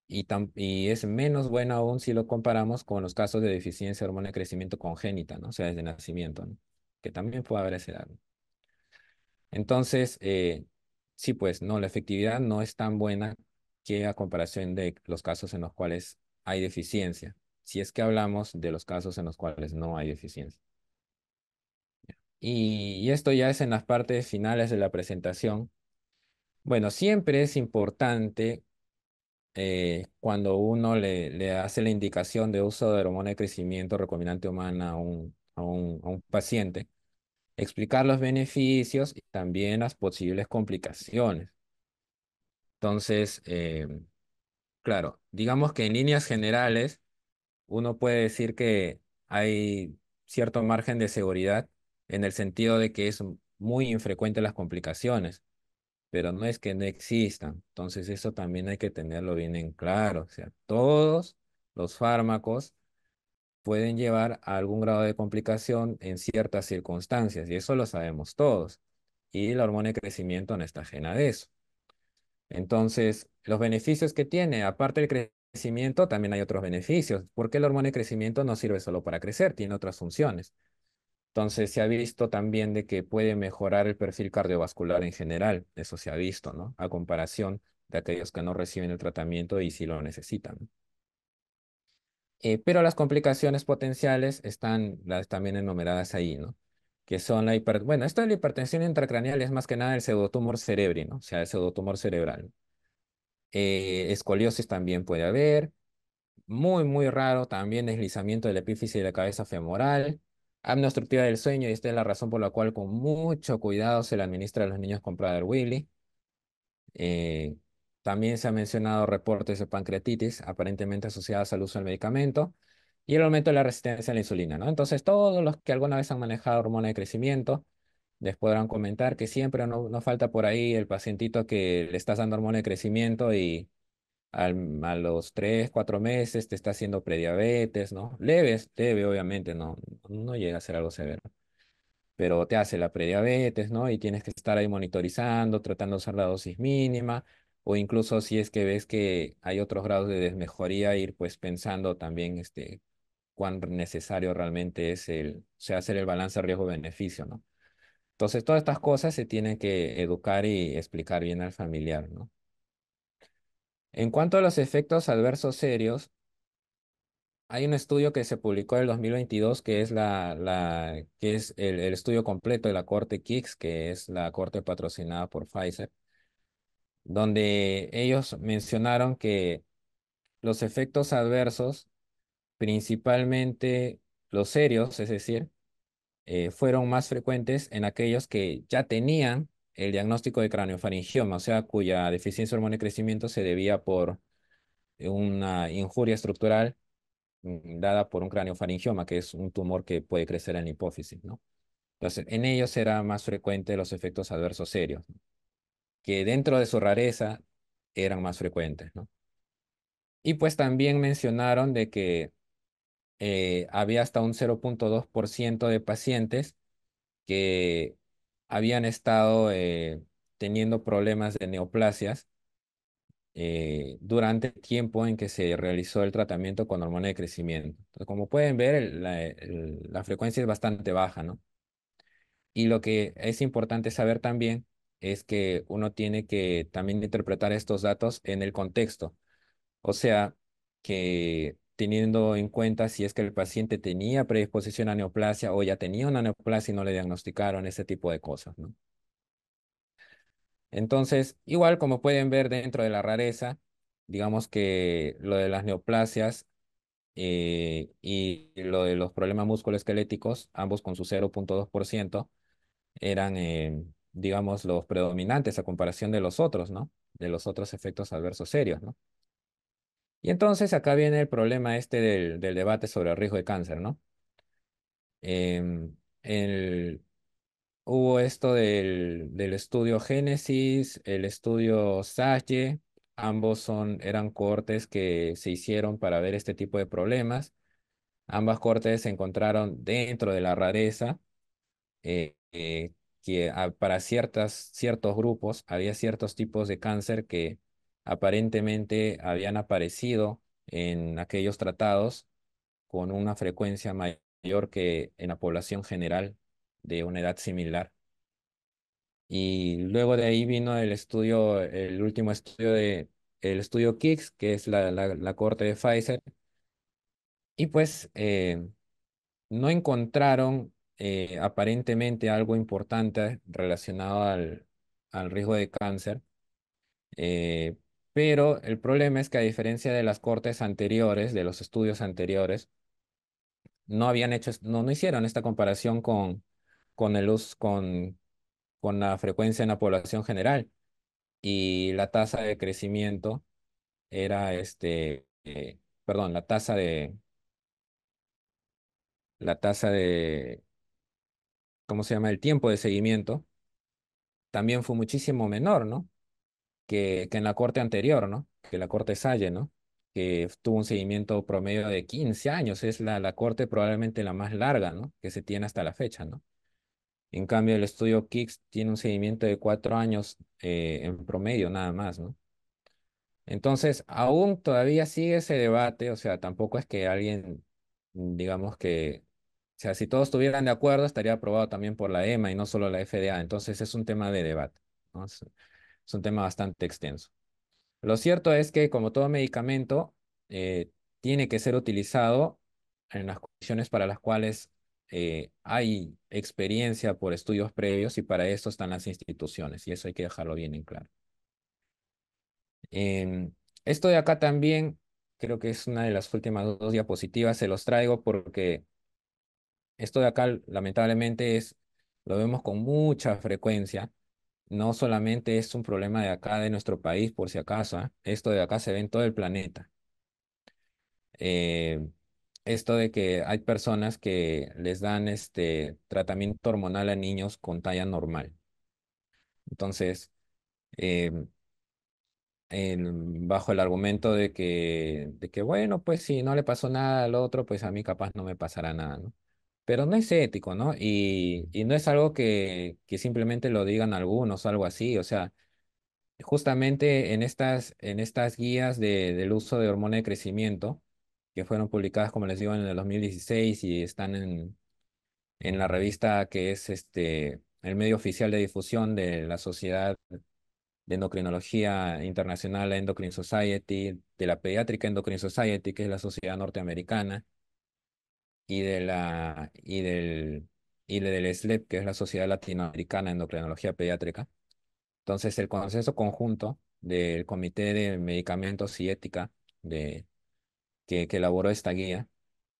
S2: Y es menos buena aún si lo comparamos con los casos de deficiencia de hormona de crecimiento congénita, ¿no? O sea, desde nacimiento, ¿no? Que también puede haber esa edad, ¿no? Entonces, sí, pues, no, la efectividad no es tan buena que a comparación de los casos en los cuales hay deficiencia, si es que hablamos de los casos en los cuales no hay deficiencia. Y esto ya es en las partes finales de la presentación. Bueno, siempre es importante cuando uno le hace la indicación de uso de hormona de crecimiento recombinante humana a un paciente, explicar los beneficios y también las posibles complicaciones. Entonces, claro, digamos que en líneas generales uno puede decir que hay cierto margen de seguridad en el sentido de que es muy infrecuente las complicaciones, pero no es que no existan. Entonces eso también hay que tenerlo bien en claro. O sea, todos los fármacos pueden llevar a algún grado de complicación en ciertas circunstancias y eso lo sabemos todos. Y la hormona de crecimiento no está ajena de eso. Entonces, los beneficios que tiene, aparte del crecimiento, también hay otros beneficios, porque la hormona de crecimiento no sirve solo para crecer, tiene otras funciones. Entonces se ha visto también de que puede mejorar el perfil cardiovascular en general, eso se ha visto, ¿no? A comparación de aquellos que no reciben el tratamiento y sí lo necesitan, ¿no? Pero las complicaciones potenciales están las también enumeradas ahí, ¿no? Que son bueno, esto de la hipertensión intracraneal es más que nada el pseudotumor cerebri, ¿no? O sea, el pseudotumor cerebral. Escoliosis también puede haber. Muy, muy raro también deslizamiento de la epífisis de la cabeza femoral. Apnea obstructiva del sueño, y esta es la razón por la cual con mucho cuidado se le administra a los niños con Prader-Willi. Eh, También se ha mencionado reportes de pancreatitis aparentemente asociadas al uso del medicamento y el aumento de la resistencia a la insulina, ¿no? Entonces, todos los que alguna vez han manejado hormona de crecimiento les podrán comentar que siempre no falta por ahí el pacientito que le estás dando hormona de crecimiento y a los 3, 4 meses te está haciendo prediabetes, ¿no? Leve, obviamente, no llega a ser algo severo, pero te hace la prediabetes, ¿no? Y tienes que estar ahí monitorizando, tratando de usar la dosis mínima, o incluso si es que ves que hay otros grados de desmejoría, ir pues pensando también cuán necesario realmente es o sea, hacer el balance riesgo-beneficio, ¿no? Entonces, todas estas cosas se tienen que educar y explicar bien al familiar, ¿no? En cuanto a los efectos adversos serios, hay un estudio que se publicó en el 2022 que es, que es el estudio completo de la corte KICS, que es la corte patrocinada por Pfizer, donde ellos mencionaron que los efectos adversos, principalmente los serios, es decir, fueron más frecuentes en aquellos que ya tenían el diagnóstico de craneofaringioma, o sea, cuya deficiencia de hormona de crecimiento se debía por una injuria estructural dada por un craneofaringioma, que es un tumor que puede crecer en la hipófisis, ¿no? Entonces, en ellos era más frecuente los efectos adversos serios, ¿no? Que dentro de su rareza eran más frecuentes, ¿no? Y pues también mencionaron de que había hasta un 0,2% de pacientes que habían estado teniendo problemas de neoplasias durante el tiempo en que se realizó el tratamiento con hormona de crecimiento. Entonces, como pueden ver, la frecuencia es bastante baja, ¿no? Y lo que es importante saber también es que uno tiene que también interpretar estos datos en el contexto. O sea, que teniendo en cuenta si es que el paciente tenía predisposición a neoplasia o ya tenía una neoplasia y no le diagnosticaron ese tipo de cosas, ¿no? Entonces, igual como pueden ver dentro de la rareza, digamos que lo de las neoplasias y lo de los problemas musculoesqueléticos, ambos con su 0,2%, eran, digamos, los predominantes a comparación de los otros, ¿no? De los otros efectos adversos serios, ¿no? Y entonces acá viene el problema este del debate sobre el riesgo de cáncer, ¿no? Em, el, Hubo esto del estudio Génesis, el estudio Salle, ambos eran cohortes que se hicieron para ver este tipo de problemas. Ambas cohortes se encontraron dentro de la rareza, que para ciertos grupos había ciertos tipos de cáncer que aparentemente habían aparecido en aquellos tratados con una frecuencia mayor que en la población general de una edad similar. Y luego de ahí vino el último estudio el estudio KICS, que es la corte de Pfizer, y pues no encontraron aparentemente algo importante relacionado al riesgo de cáncer, eh, pero el problema es que a diferencia de las cortes anteriores, de los estudios anteriores, no habían hecho, no hicieron esta comparación con el uso, con la frecuencia en la población general y la tasa de crecimiento era perdón, la tasa de, ¿cómo se llama? El tiempo de seguimiento también fue muchísimo menor, ¿no? Que en la corte anterior, ¿no? Que la corte Salle, ¿no? Que tuvo un seguimiento promedio de 15 años, es la corte probablemente la más larga, ¿no? Que se tiene hasta la fecha, ¿no? En cambio, el estudio KICS tiene un seguimiento de 4 años en promedio, nada más, ¿no? Entonces, aún todavía sigue ese debate, o sea, tampoco es que alguien, digamos que O sea, si todos estuvieran de acuerdo, estaría aprobado también por la EMA y no solo la FDA. Entonces es un tema de debate, ¿no? Es un tema bastante extenso. Lo cierto es que, como todo medicamento, tiene que ser utilizado en las condiciones para las cuales hay experiencia por estudios previos y para esto están las instituciones y eso hay que dejarlo bien en claro. Em, Esto de acá también creo que es una de las últimas dos diapositivas, se los traigo porque esto de acá lamentablemente lo vemos con mucha frecuencia. No solamente es un problema de acá, de nuestro país, por si acaso, ¿ah? Esto de acá se ve en todo el planeta. Eh, Esto de que hay personas que les dan este tratamiento hormonal a niños con talla normal. Entonces, eh, bajo el argumento de que, bueno, pues si no le pasó nada al otro, pues a mí capaz no me pasará nada, ¿no? Pero no es ético, ¿no? Y no es algo que simplemente lo digan algunos o algo así. O sea, justamente en estas guías del uso de hormona de crecimiento, que fueron publicadas, como les digo, en el 2016 y están en la revista que es el medio oficial de difusión de la Sociedad de Endocrinología Internacional, la Endocrine Society, de la Pediatric Endocrine Society, que es la sociedad norteamericana, y del SLEP, que es la Sociedad Latinoamericana de Endocrinología Pediátrica. Entonces, el consenso conjunto del Comité de Medicamentos y Ética que elaboró esta guía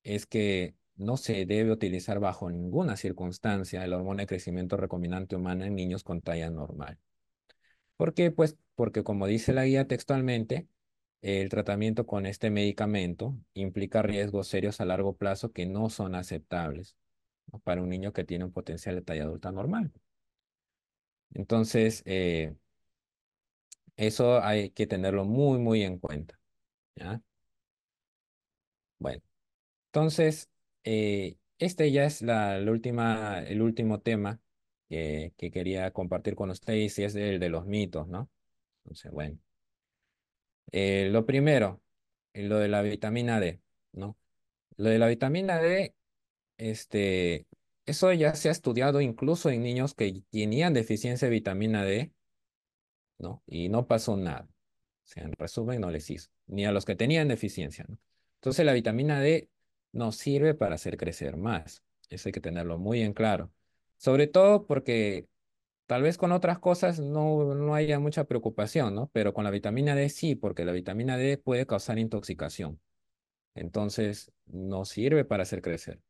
S2: es que no se debe utilizar bajo ninguna circunstancia la hormona de crecimiento recombinante humana en niños con talla normal. ¿Por qué? Pues porque como dice la guía textualmente, el tratamiento con este medicamento implica riesgos serios a largo plazo que no son aceptables, ¿no? Para un niño que tiene un potencial de talla adulta normal. Entonces, eso hay que tenerlo muy, muy en cuenta, ¿ya? Bueno, entonces, este ya es el último tema que quería compartir con ustedes y es el de los mitos, ¿no? Entonces, bueno, lo primero, lo de la vitamina D, ¿no? Lo de la vitamina D, este, eso ya se ha estudiado incluso en niños que tenían deficiencia de vitamina D, ¿no? Y no pasó nada. O sea, en resumen, no les hizo, ni a los que tenían deficiencia, ¿no? Entonces, la vitamina D nos sirve para hacer crecer más. Eso hay que tenerlo muy en claro. Sobre todo porque tal vez con otras cosas no haya mucha preocupación, ¿no? Pero con la vitamina D sí, porque la vitamina D puede causar intoxicación. Entonces, nos sirve para hacer crecer,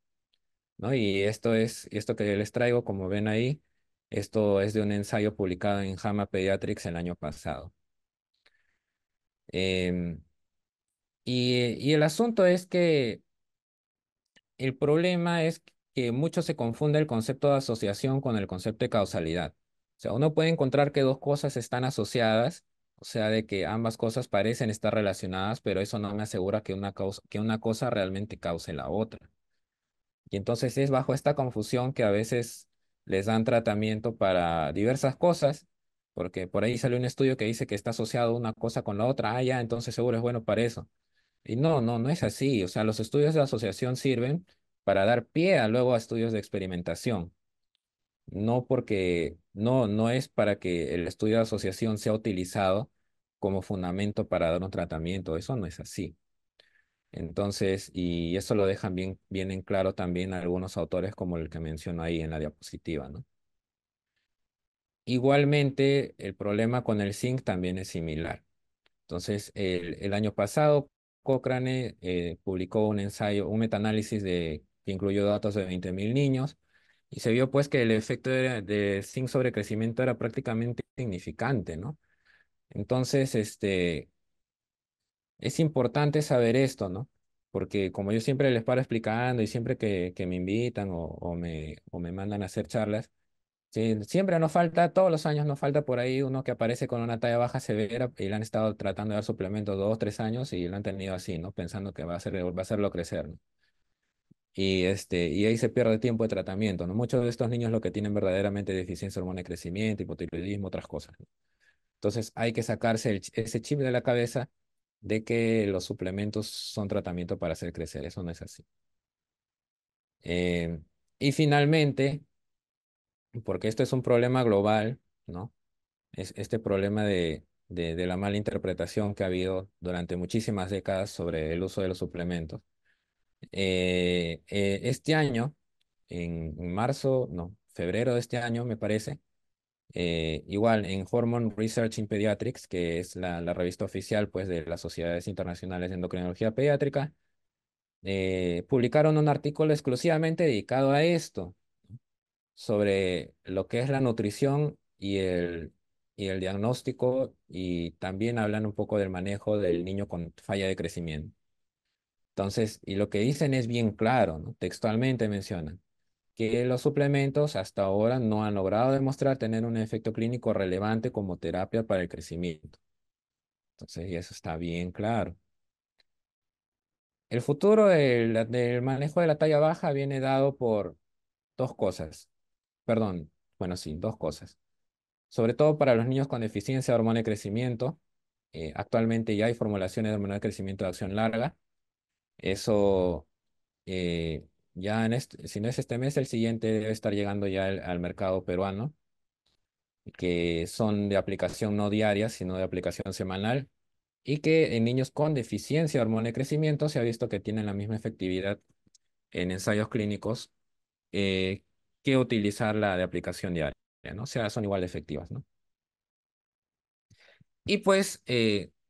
S2: ¿no? Y esto que les traigo, como ven ahí, esto es de un ensayo publicado en JAMA Pediatrics el año pasado. Em, y el asunto es que el problema es que mucho se confunde el concepto de asociación con el concepto de causalidad. O sea, uno puede encontrar que dos cosas están asociadas, o sea, de que ambas cosas parecen estar relacionadas, pero eso no me asegura que una cosa realmente cause la otra. Y entonces es bajo esta confusión que a veces les dan tratamiento para diversas cosas, porque por ahí sale un estudio que dice que está asociado una cosa con la otra, ya, entonces seguro es bueno para eso. Y no es así. O sea, los estudios de asociación sirven para dar pie a luego a estudios de experimentación. No es para que el estudio de asociación sea utilizado como fundamento para dar un tratamiento. Eso no es así. Entonces, y eso lo dejan bien, bien en claro también algunos autores como el que menciono ahí en la diapositiva, ¿no? Igualmente, el problema con el zinc también es similar. Entonces, el año pasado, Cochrane publicó un ensayo, un metaanálisis que incluyó datos de 20.000 niños y se vio pues que el efecto de zinc sobre crecimiento era prácticamente insignificante, ¿no? Entonces, es importante saber esto, ¿no? Porque como yo siempre les paro explicando y siempre que me invitan o me mandan a hacer charlas, sí, siempre nos falta, todos los años nos falta por ahí uno que aparece con una talla baja severa y le han estado tratando de dar suplementos 2, 3 años y lo han tenido así, ¿no? Pensando que va a hacerlo crecer, ¿no? Y ahí se pierde tiempo de tratamiento, ¿no? Muchos de estos niños lo que tienen verdaderamente deficiencia de hormona de crecimiento, hipotiroidismo, otras cosas, ¿no? Entonces hay que sacarse ese chip de la cabeza de que los suplementos son tratamiento para hacer crecer. Eso no es así. Eh, y finalmente, porque esto es un problema global, ¿no? Es este problema de la mala interpretación que ha habido durante muchísimas décadas sobre el uso de los suplementos. Este año, en marzo, no, febrero de este año, me parece, igual en Hormone Research in Pediatrics, que es la revista oficial pues, de las Sociedades Internacionales de Endocrinología Pediátrica, publicaron un artículo exclusivamente dedicado a esto, sobre lo que es la nutrición y el diagnóstico, y también hablan un poco del manejo del niño con falla de crecimiento. Entonces, y lo que dicen es bien claro, ¿no? Textualmente mencionan que los suplementos hasta ahora no han logrado demostrar tener un efecto clínico relevante como terapia para el crecimiento. Entonces, y eso está bien claro. El futuro del manejo de la talla baja viene dado por dos cosas. Perdón, bueno, sí, dos cosas. Sobre todo para los niños con deficiencia de hormona de crecimiento. Actualmente ya hay formulaciones de hormona de crecimiento de acción larga. Eso eh, ya si no es este mes, el siguiente debe estar llegando ya al mercado peruano, que son de aplicación no diaria, sino de aplicación semanal, y que en niños con deficiencia de hormona de crecimiento se ha visto que tienen la misma efectividad en ensayos clínicos eh, que utilizar la de aplicación diaria, ¿no? O sea, son igual de efectivas, ¿no? Y pues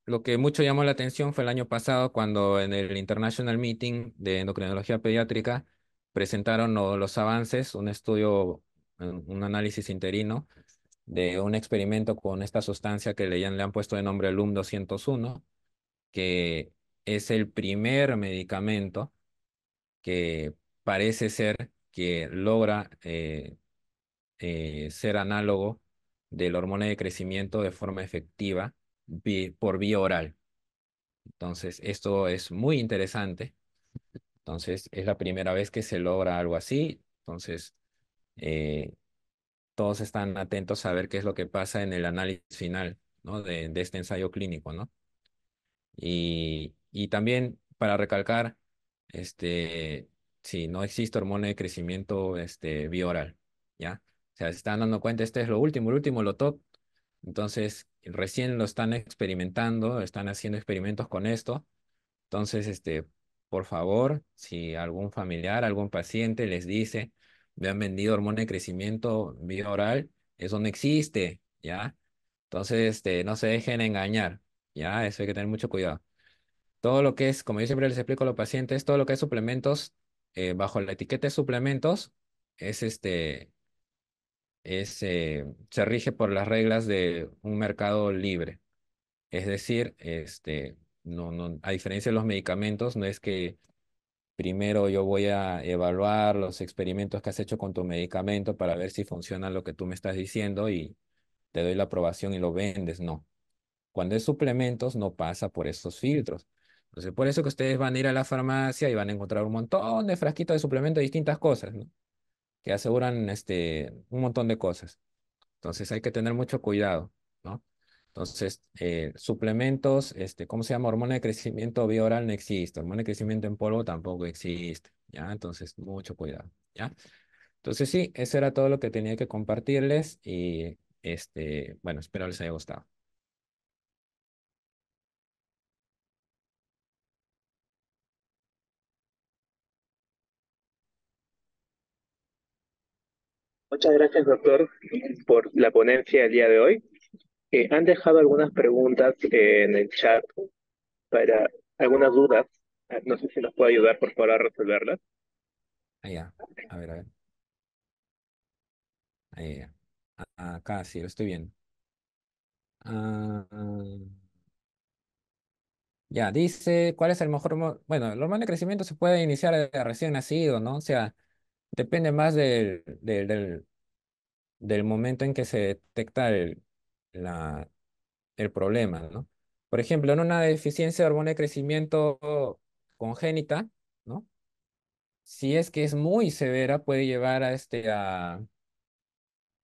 S2: lo que mucho llamó la atención fue el año pasado cuando en el International Meeting de Endocrinología Pediátrica presentaron los avances, un estudio, un análisis interino de un experimento con esta sustancia que le han puesto de nombre LUM-201, que es el primer medicamento que parece ser que logra ser análogo de la hormona de crecimiento de forma efectiva por vía oral. Entonces, esto es muy interesante. Entonces, es la primera vez que se logra algo así. Entonces, eh, todos están atentos a ver qué es lo que pasa en el análisis final, ¿no? De este ensayo clínico, ¿no? Y también para recalcar, este, si no existe hormona de crecimiento vía oral, ¿ya? O sea, se están dando cuenta, este es lo último, lo top. Entonces, recién lo están experimentando, están haciendo experimentos con esto. Entonces, por favor, si algún familiar, algún paciente les dice, me han vendido hormona de crecimiento vía oral, eso no existe, ¿ya? Entonces, no se dejen engañar, ¿ya? Eso hay que tener mucho cuidado. Todo lo que es, como yo siempre les explico a los pacientes, todo lo que es suplementos, bajo la etiqueta de suplementos, es se rige por las reglas de un mercado libre. Es decir, a diferencia de los medicamentos, no es que primero yo voy a evaluar los experimentos que has hecho con tu medicamento para ver si funciona lo que tú me estás diciendo y te doy la aprobación y lo vendes. No. Cuando es suplementos, no pasa por esos filtros. Entonces, por eso que ustedes van a ir a la farmacia y van a encontrar un montón de frasquitos de suplementos de distintas cosas, ¿no? Que aseguran un montón de cosas. Entonces, hay que tener mucho cuidado, ¿no? Entonces, suplementos, ¿cómo se llama? Hormona de crecimiento vía oral no existe. Hormona de crecimiento en polvo tampoco existe, ¿ya? Entonces, mucho cuidado, ¿ya? Entonces, sí, eso era todo lo que tenía que compartirles y, bueno, espero les haya gustado.
S1: Muchas gracias, doctor, por la ponencia del día de hoy. Han dejado algunas preguntas en el chat para algunas dudas. No sé si nos puede ayudar, por favor, a resolverlas.
S2: Allá, a ver, a ver. Ahí, acá sí, lo estoy viendo. Ah, ya, dice, ¿cuál es el mejor? Bueno, el hormona de crecimiento se puede iniciar de recién nacido, ¿no? O sea, depende más del momento en que se detecta la, el problema, ¿no? Por ejemplo, en una deficiencia de hormona de crecimiento congénita, ¿no? Si es que es muy severa, puede llevar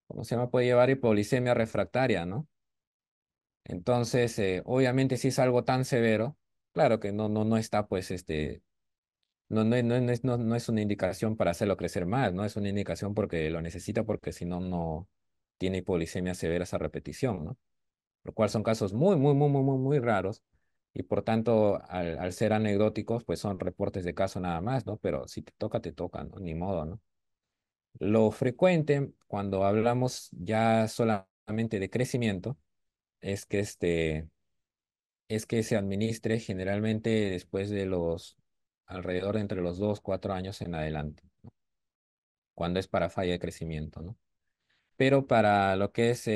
S2: ¿cómo se llama? Puede llevar hipoglicemia refractaria, ¿no? Entonces, obviamente si es algo tan severo, claro que no está pues no es una indicación para hacerlo crecer más, no es una indicación porque lo necesita, porque si no, no tiene hipoglicemia severa esa repetición, ¿no? Lo cual son casos muy raros y por tanto, al ser anecdóticos, pues son reportes de caso nada más, ¿no? Pero si te toca, ¿no? Ni modo, ¿no? Lo frecuente cuando hablamos ya solamente de crecimiento es que es que se administre generalmente después de alrededor de entre los 2, 4 años en adelante, cuando es para falla de crecimiento, ¿no? Pero para lo que es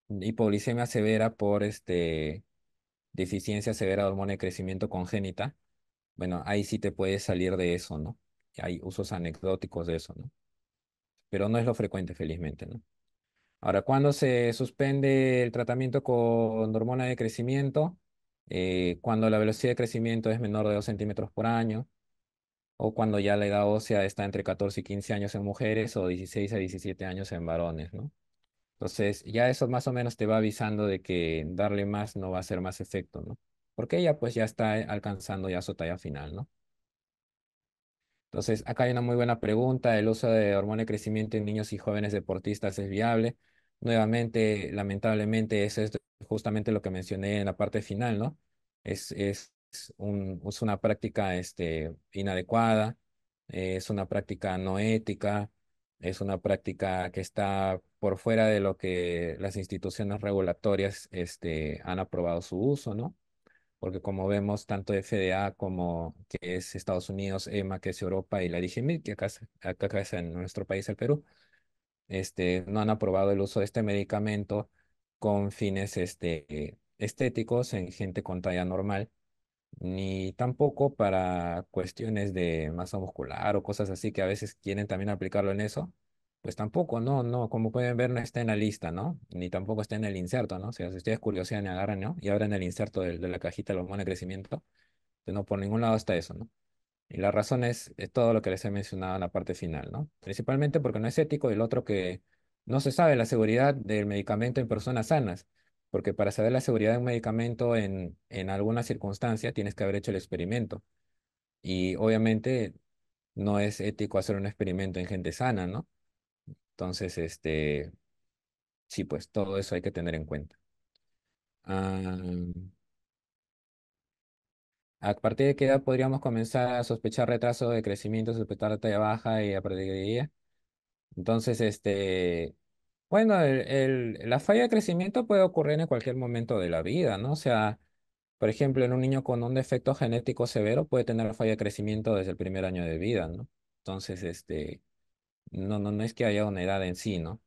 S2: hipoglicemia severa por deficiencia severa de hormona de crecimiento congénita, bueno, ahí sí te puedes salir de eso, ¿no? Hay usos anecdóticos de eso, ¿no? Pero no es lo frecuente, felizmente, ¿no? Ahora, cuando se suspende el tratamiento con hormona de crecimiento, cuando la velocidad de crecimiento es menor de 2 centímetros por año, o cuando ya la edad ósea está entre 14 y 15 años en mujeres o 16 a 17 años en varones, ¿no? Entonces, ya eso más o menos te va avisando de que darle más no va a hacer más efecto, ¿no? Porque ella pues ya está alcanzando ya su talla final, ¿no? Entonces, acá hay una muy buena pregunta. ¿El uso de hormona de crecimiento en niños y jóvenes deportistas es viable? Nuevamente, lamentablemente, eso es justamente lo que mencioné en la parte final, ¿no? Es una práctica inadecuada, es una práctica no ética, es una práctica que está por fuera de lo que las instituciones regulatorias han aprobado su uso, ¿no? Porque como vemos, tanto FDA como que es Estados Unidos, EMA, que es Europa, y la DGMIT, que acá es en nuestro país, el Perú, no han aprobado el uso de este medicamento con fines estéticos en gente con talla normal, ni tampoco para cuestiones de masa muscular o cosas así que a veces quieren también aplicarlo en eso. Pues tampoco, no, como pueden ver, no está en la lista, ¿no? Ni tampoco está en el inserto, ¿no? O sea, si ustedes curiosidad, agarran, ¿no? Y abren el inserto de la cajita de la hormona de crecimiento, pues no, por ningún lado está eso, ¿no? Y la razón es todo lo que les he mencionado en la parte final, ¿no? Principalmente porque no es ético y el otro que no se sabe la seguridad del medicamento en personas sanas, porque para saber la seguridad de un medicamento en alguna circunstancia tienes que haber hecho el experimento. Y obviamente no es ético hacer un experimento en gente sana, ¿no? Entonces, sí, pues todo eso hay que tener en cuenta. Ah, ¿A partir de qué edad podríamos comenzar a sospechar retraso de crecimiento, sospechar la talla baja y a partir de ahí? Entonces, bueno, la falla de crecimiento puede ocurrir en cualquier momento de la vida, ¿no? O sea, por ejemplo, en un niño con un defecto genético severo puede tener falla de crecimiento desde el primer año de vida, ¿no? Entonces, no es que haya una edad en sí, ¿no?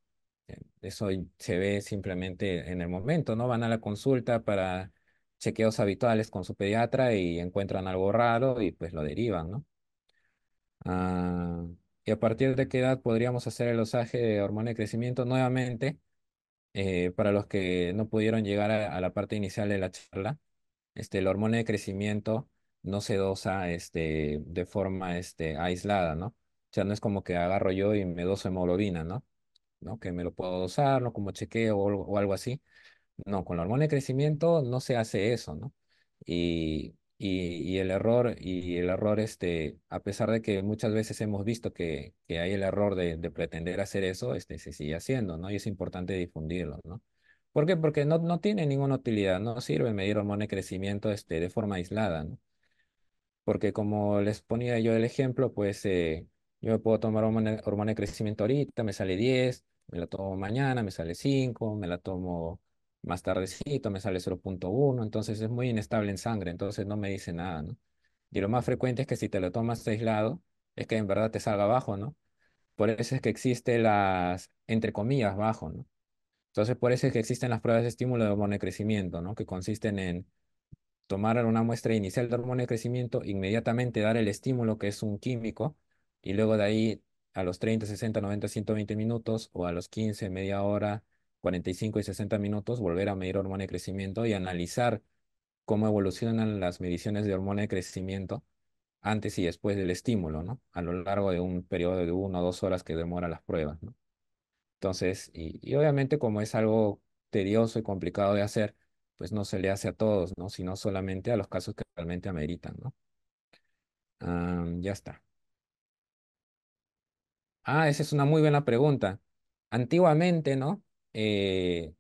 S2: Eso se ve simplemente en el momento, ¿no? Van a la consulta para chequeos habituales con su pediatra y encuentran algo raro y pues lo derivan, ¿no? Ah, ¿Y a partir de qué edad podríamos hacer el dosaje de hormona de crecimiento? Nuevamente, para los que no pudieron llegar a la parte inicial de la charla, la hormona de crecimiento no se dosa de forma aislada, ¿no? O sea, no es como que agarro yo y me doso hemoglobina, ¿no? ¿No? Que me lo puedo dosar, ¿no? Como chequeo o algo así. No, con la hormona de crecimiento no se hace eso, ¿no? Y el error, a pesar de que muchas veces hemos visto que hay el error de pretender hacer eso, se sigue haciendo, ¿no? Y es importante difundirlo, ¿no? ¿Por qué? Porque no tiene ninguna utilidad, no sirve medir hormona de crecimiento, de forma aislada, ¿no? Porque como les ponía yo el ejemplo, pues yo me puedo tomar hormona de crecimiento ahorita, me sale 10, me la tomo mañana, me sale 5, me la tomo más tardecito, me sale 0,1, entonces es muy inestable en sangre, entonces no me dice nada, ¿no? Y lo más frecuente es que si te lo tomas aislado, es que en verdad te salga bajo, ¿no? Por eso es que existe entre comillas, bajo, ¿no? Entonces por eso es que existen las pruebas de estímulo de hormona de crecimiento, ¿no? Que consisten en tomar una muestra inicial de hormona de crecimiento, inmediatamente dar el estímulo, que es un químico, y luego de ahí a los 30, 60, 90, 120 minutos o a los 15, media hora, 45 y 60 minutos, volver a medir hormona de crecimiento y analizar cómo evolucionan las mediciones de hormona de crecimiento antes y después del estímulo, ¿no? A lo largo de un periodo de 1 o 2 horas que demoran las pruebas, ¿no? Entonces, y obviamente como es algo tedioso y complicado de hacer, pues no se le hace a todos, ¿no? Sino solamente a los casos que realmente ameritan, ¿no? Ya está. Ah, esa es una muy buena pregunta. Antiguamente, ¿no? Eh,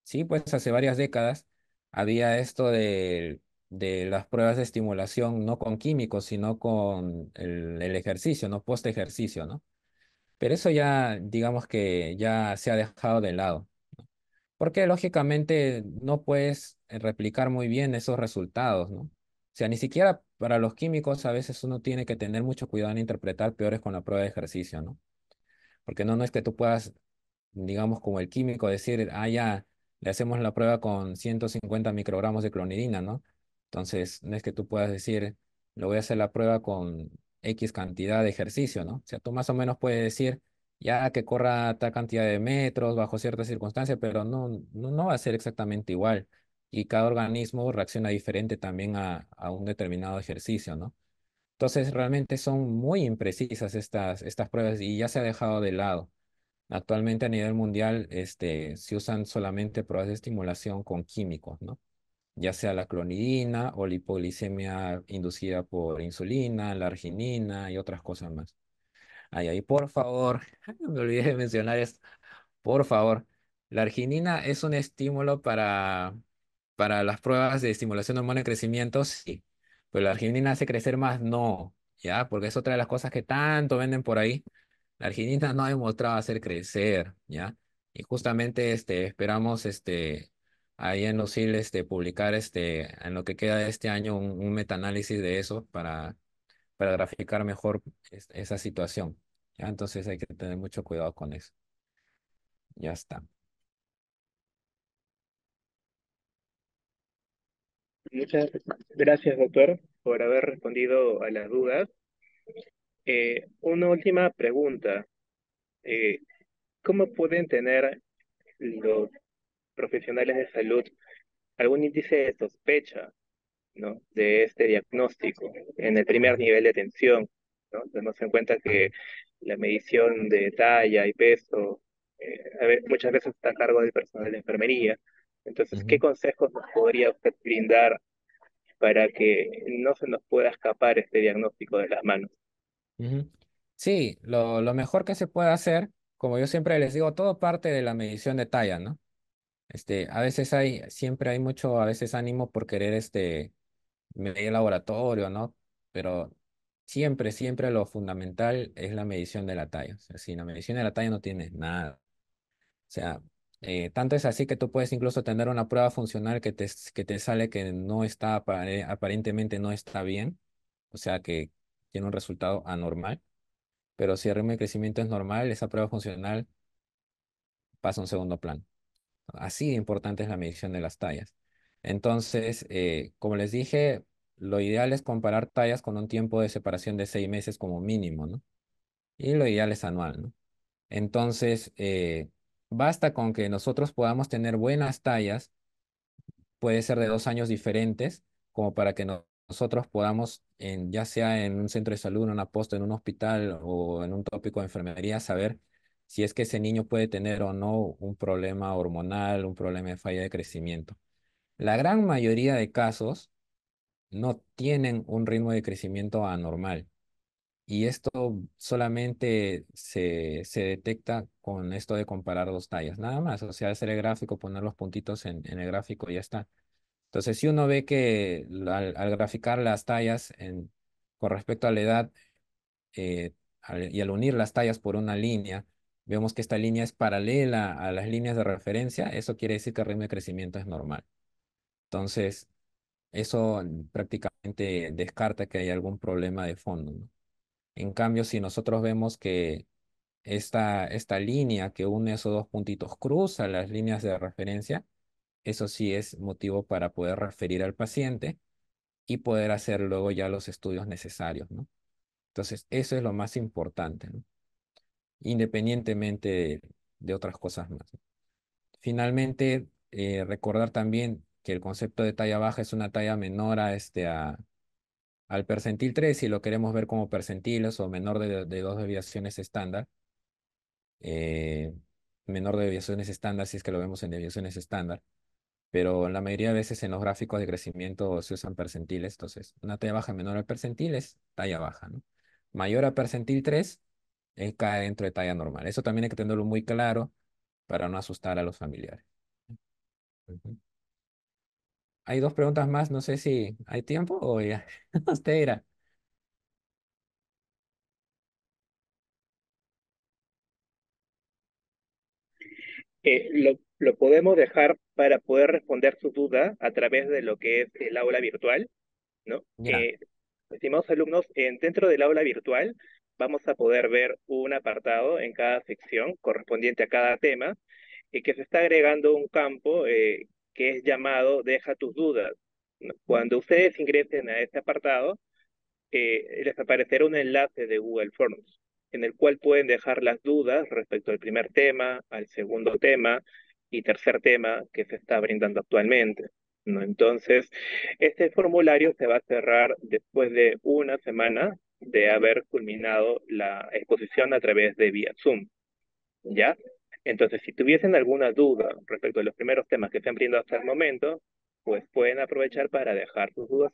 S2: sí, pues hace varias décadas había esto de las pruebas de estimulación, no con químicos, sino con el ejercicio, ¿no? Post ejercicio, ¿no? Pero eso ya, digamos que ya se ha dejado de lado, porque lógicamente no puedes replicar muy bien esos resultados, ¿no? O sea, ni siquiera para los químicos a veces uno tiene que tener mucho cuidado en interpretar peores con la prueba de ejercicio, ¿no? Porque no es que tú puedas, digamos, como el químico, decir, ah, ya, le hacemos la prueba con 150 microgramos de clonidina, ¿no? Entonces, no es que tú puedas decir, le voy a hacer la prueba con X cantidad de ejercicio, ¿no? O sea, tú más o menos puedes decir, ya que corra tal cantidad de metros bajo ciertas circunstancias, pero no va a ser exactamente igual. Y cada organismo reacciona diferente también a un determinado ejercicio, ¿no? Entonces, realmente son muy imprecisas estas pruebas y ya se ha dejado de lado. Actualmente a nivel mundial, se usan solamente pruebas de estimulación con químicos, ¿no? Ya sea la clonidina o la hipoglicemia inducida por insulina, la arginina y otras cosas más. Ahí, por favor, me olvidé de mencionar esto. Por favor, la arginina es un estímulo para las pruebas de estimulación de hormona de crecimiento, sí. Pero la arginina hace crecer más, no. ¿Ya? Porque es otra de las cosas que tanto venden por ahí. La arginina no ha demostrado hacer crecer, ¿ya? Y justamente esperamos ahí en los CIL publicar en lo que queda de este año un metaanálisis de eso para graficar mejor esa situación. ¿Ya? Entonces hay que tener mucho cuidado con eso. Ya está.
S1: Muchas gracias, doctor, por haber respondido a las dudas. Una última pregunta. Eh, ¿Cómo pueden tener los profesionales de salud algún índice de sospecha, ¿no? de este diagnóstico en el primer
S2: Ujú,
S1: nivel de atención? ¿No? Tenemos en cuenta que la medición de talla y peso muchas veces está a cargo del personal de enfermería. Entonces, ¿qué
S2: ujú,
S1: consejos nos podría usted brindar para que no se nos pueda escapar este diagnóstico de las manos?
S2: ujú. Sí, lo mejor que se puede hacer, como yo siempre les digo, todo parte de la medición de talla, ¿no? A veces siempre hay mucho, a veces ánimo por querer medir el laboratorio, ¿no? Pero siempre lo fundamental es la medición de la talla. O sea, sin la medición de la talla no tienes nada. O sea, tanto es así que tú puedes incluso tener una prueba funcional que te sale que no está, aparentemente no está bien. O sea, que tiene un resultado anormal. Pero si el ritmo de crecimiento es normal, esa prueba funcional pasa a un segundo plano. Así de importante es la medición de las tallas. Entonces, como les dije, lo ideal es comparar tallas con un tiempo de separación de 6 meses como mínimo, ¿no? Y lo ideal es anual, ¿no? Entonces, basta con que nosotros podamos tener buenas tallas, puede ser de 2 años diferentes, como para que nosotros podamos, ya sea en un centro de salud, en una posta, en un hospital o en un tópico de enfermería, saber si es que ese niño puede tener o no un problema hormonal, un problema de falla de crecimiento. La gran mayoría de casos no tienen un ritmo de crecimiento anormal. Y esto solamente se detecta con esto de comparar dos tallas, nada más. O sea, hacer el gráfico, poner los puntitos en el gráfico y ya está. Entonces, si uno ve que al graficar las tallas con respecto a la edad y al unir las tallas por una línea, vemos que esta línea es paralela a las líneas de referencia, eso quiere decir que el ritmo de crecimiento es normal. Entonces, eso prácticamente descarta que hay algún problema de fondo, ¿no? En cambio, si nosotros vemos que esta línea que une esos dos puntitos cruza las líneas de referencia, eso sí es motivo para poder referir al paciente y poder hacer luego ya los estudios necesarios, ¿no? Entonces, eso es lo más importante, ¿no? Independientemente de otras cosas más. Finalmente, recordar también que el concepto de talla baja es una talla menor al percentil 3 si lo queremos ver como percentiles o menor de dos desviaciones estándar. eh, Menor de desviaciones estándar si es que lo vemos en desviaciones estándar. pero la mayoría de veces en los gráficos de crecimiento se usan percentiles, entonces una talla baja menor al percentil es talla baja, ¿no? Mayor a percentil 3 cae dentro de talla normal. Eso también hay que tenerlo muy claro para no asustar a los familiares. Ujú. Hay dos preguntas más, no sé si hay tiempo o ya. Usted dirá.
S1: Lo podemos dejar para poder responder sus dudas a través de lo que es el aula virtual, ¿no?
S2: Ya,
S1: Estimados alumnos, dentro del aula virtual vamos a poder ver un apartado en cada sección correspondiente a cada tema y que se está agregando un campo que es llamado Deja tus dudas, ¿no? Cuando ustedes ingresen a este apartado, les aparecerá un enlace de Google Forms en el cual pueden dejar las dudas respecto al primer tema, al segundo tema y tercer tema que se está brindando actualmente, ¿no? Entonces, este formulario se va a cerrar después de una semana de haber culminado la exposición a través de vía Zoom, ¿ya? Entonces, si tuviesen alguna duda respecto a los primeros temas que se han brindado hasta el momento, pues pueden aprovechar para dejar sus dudas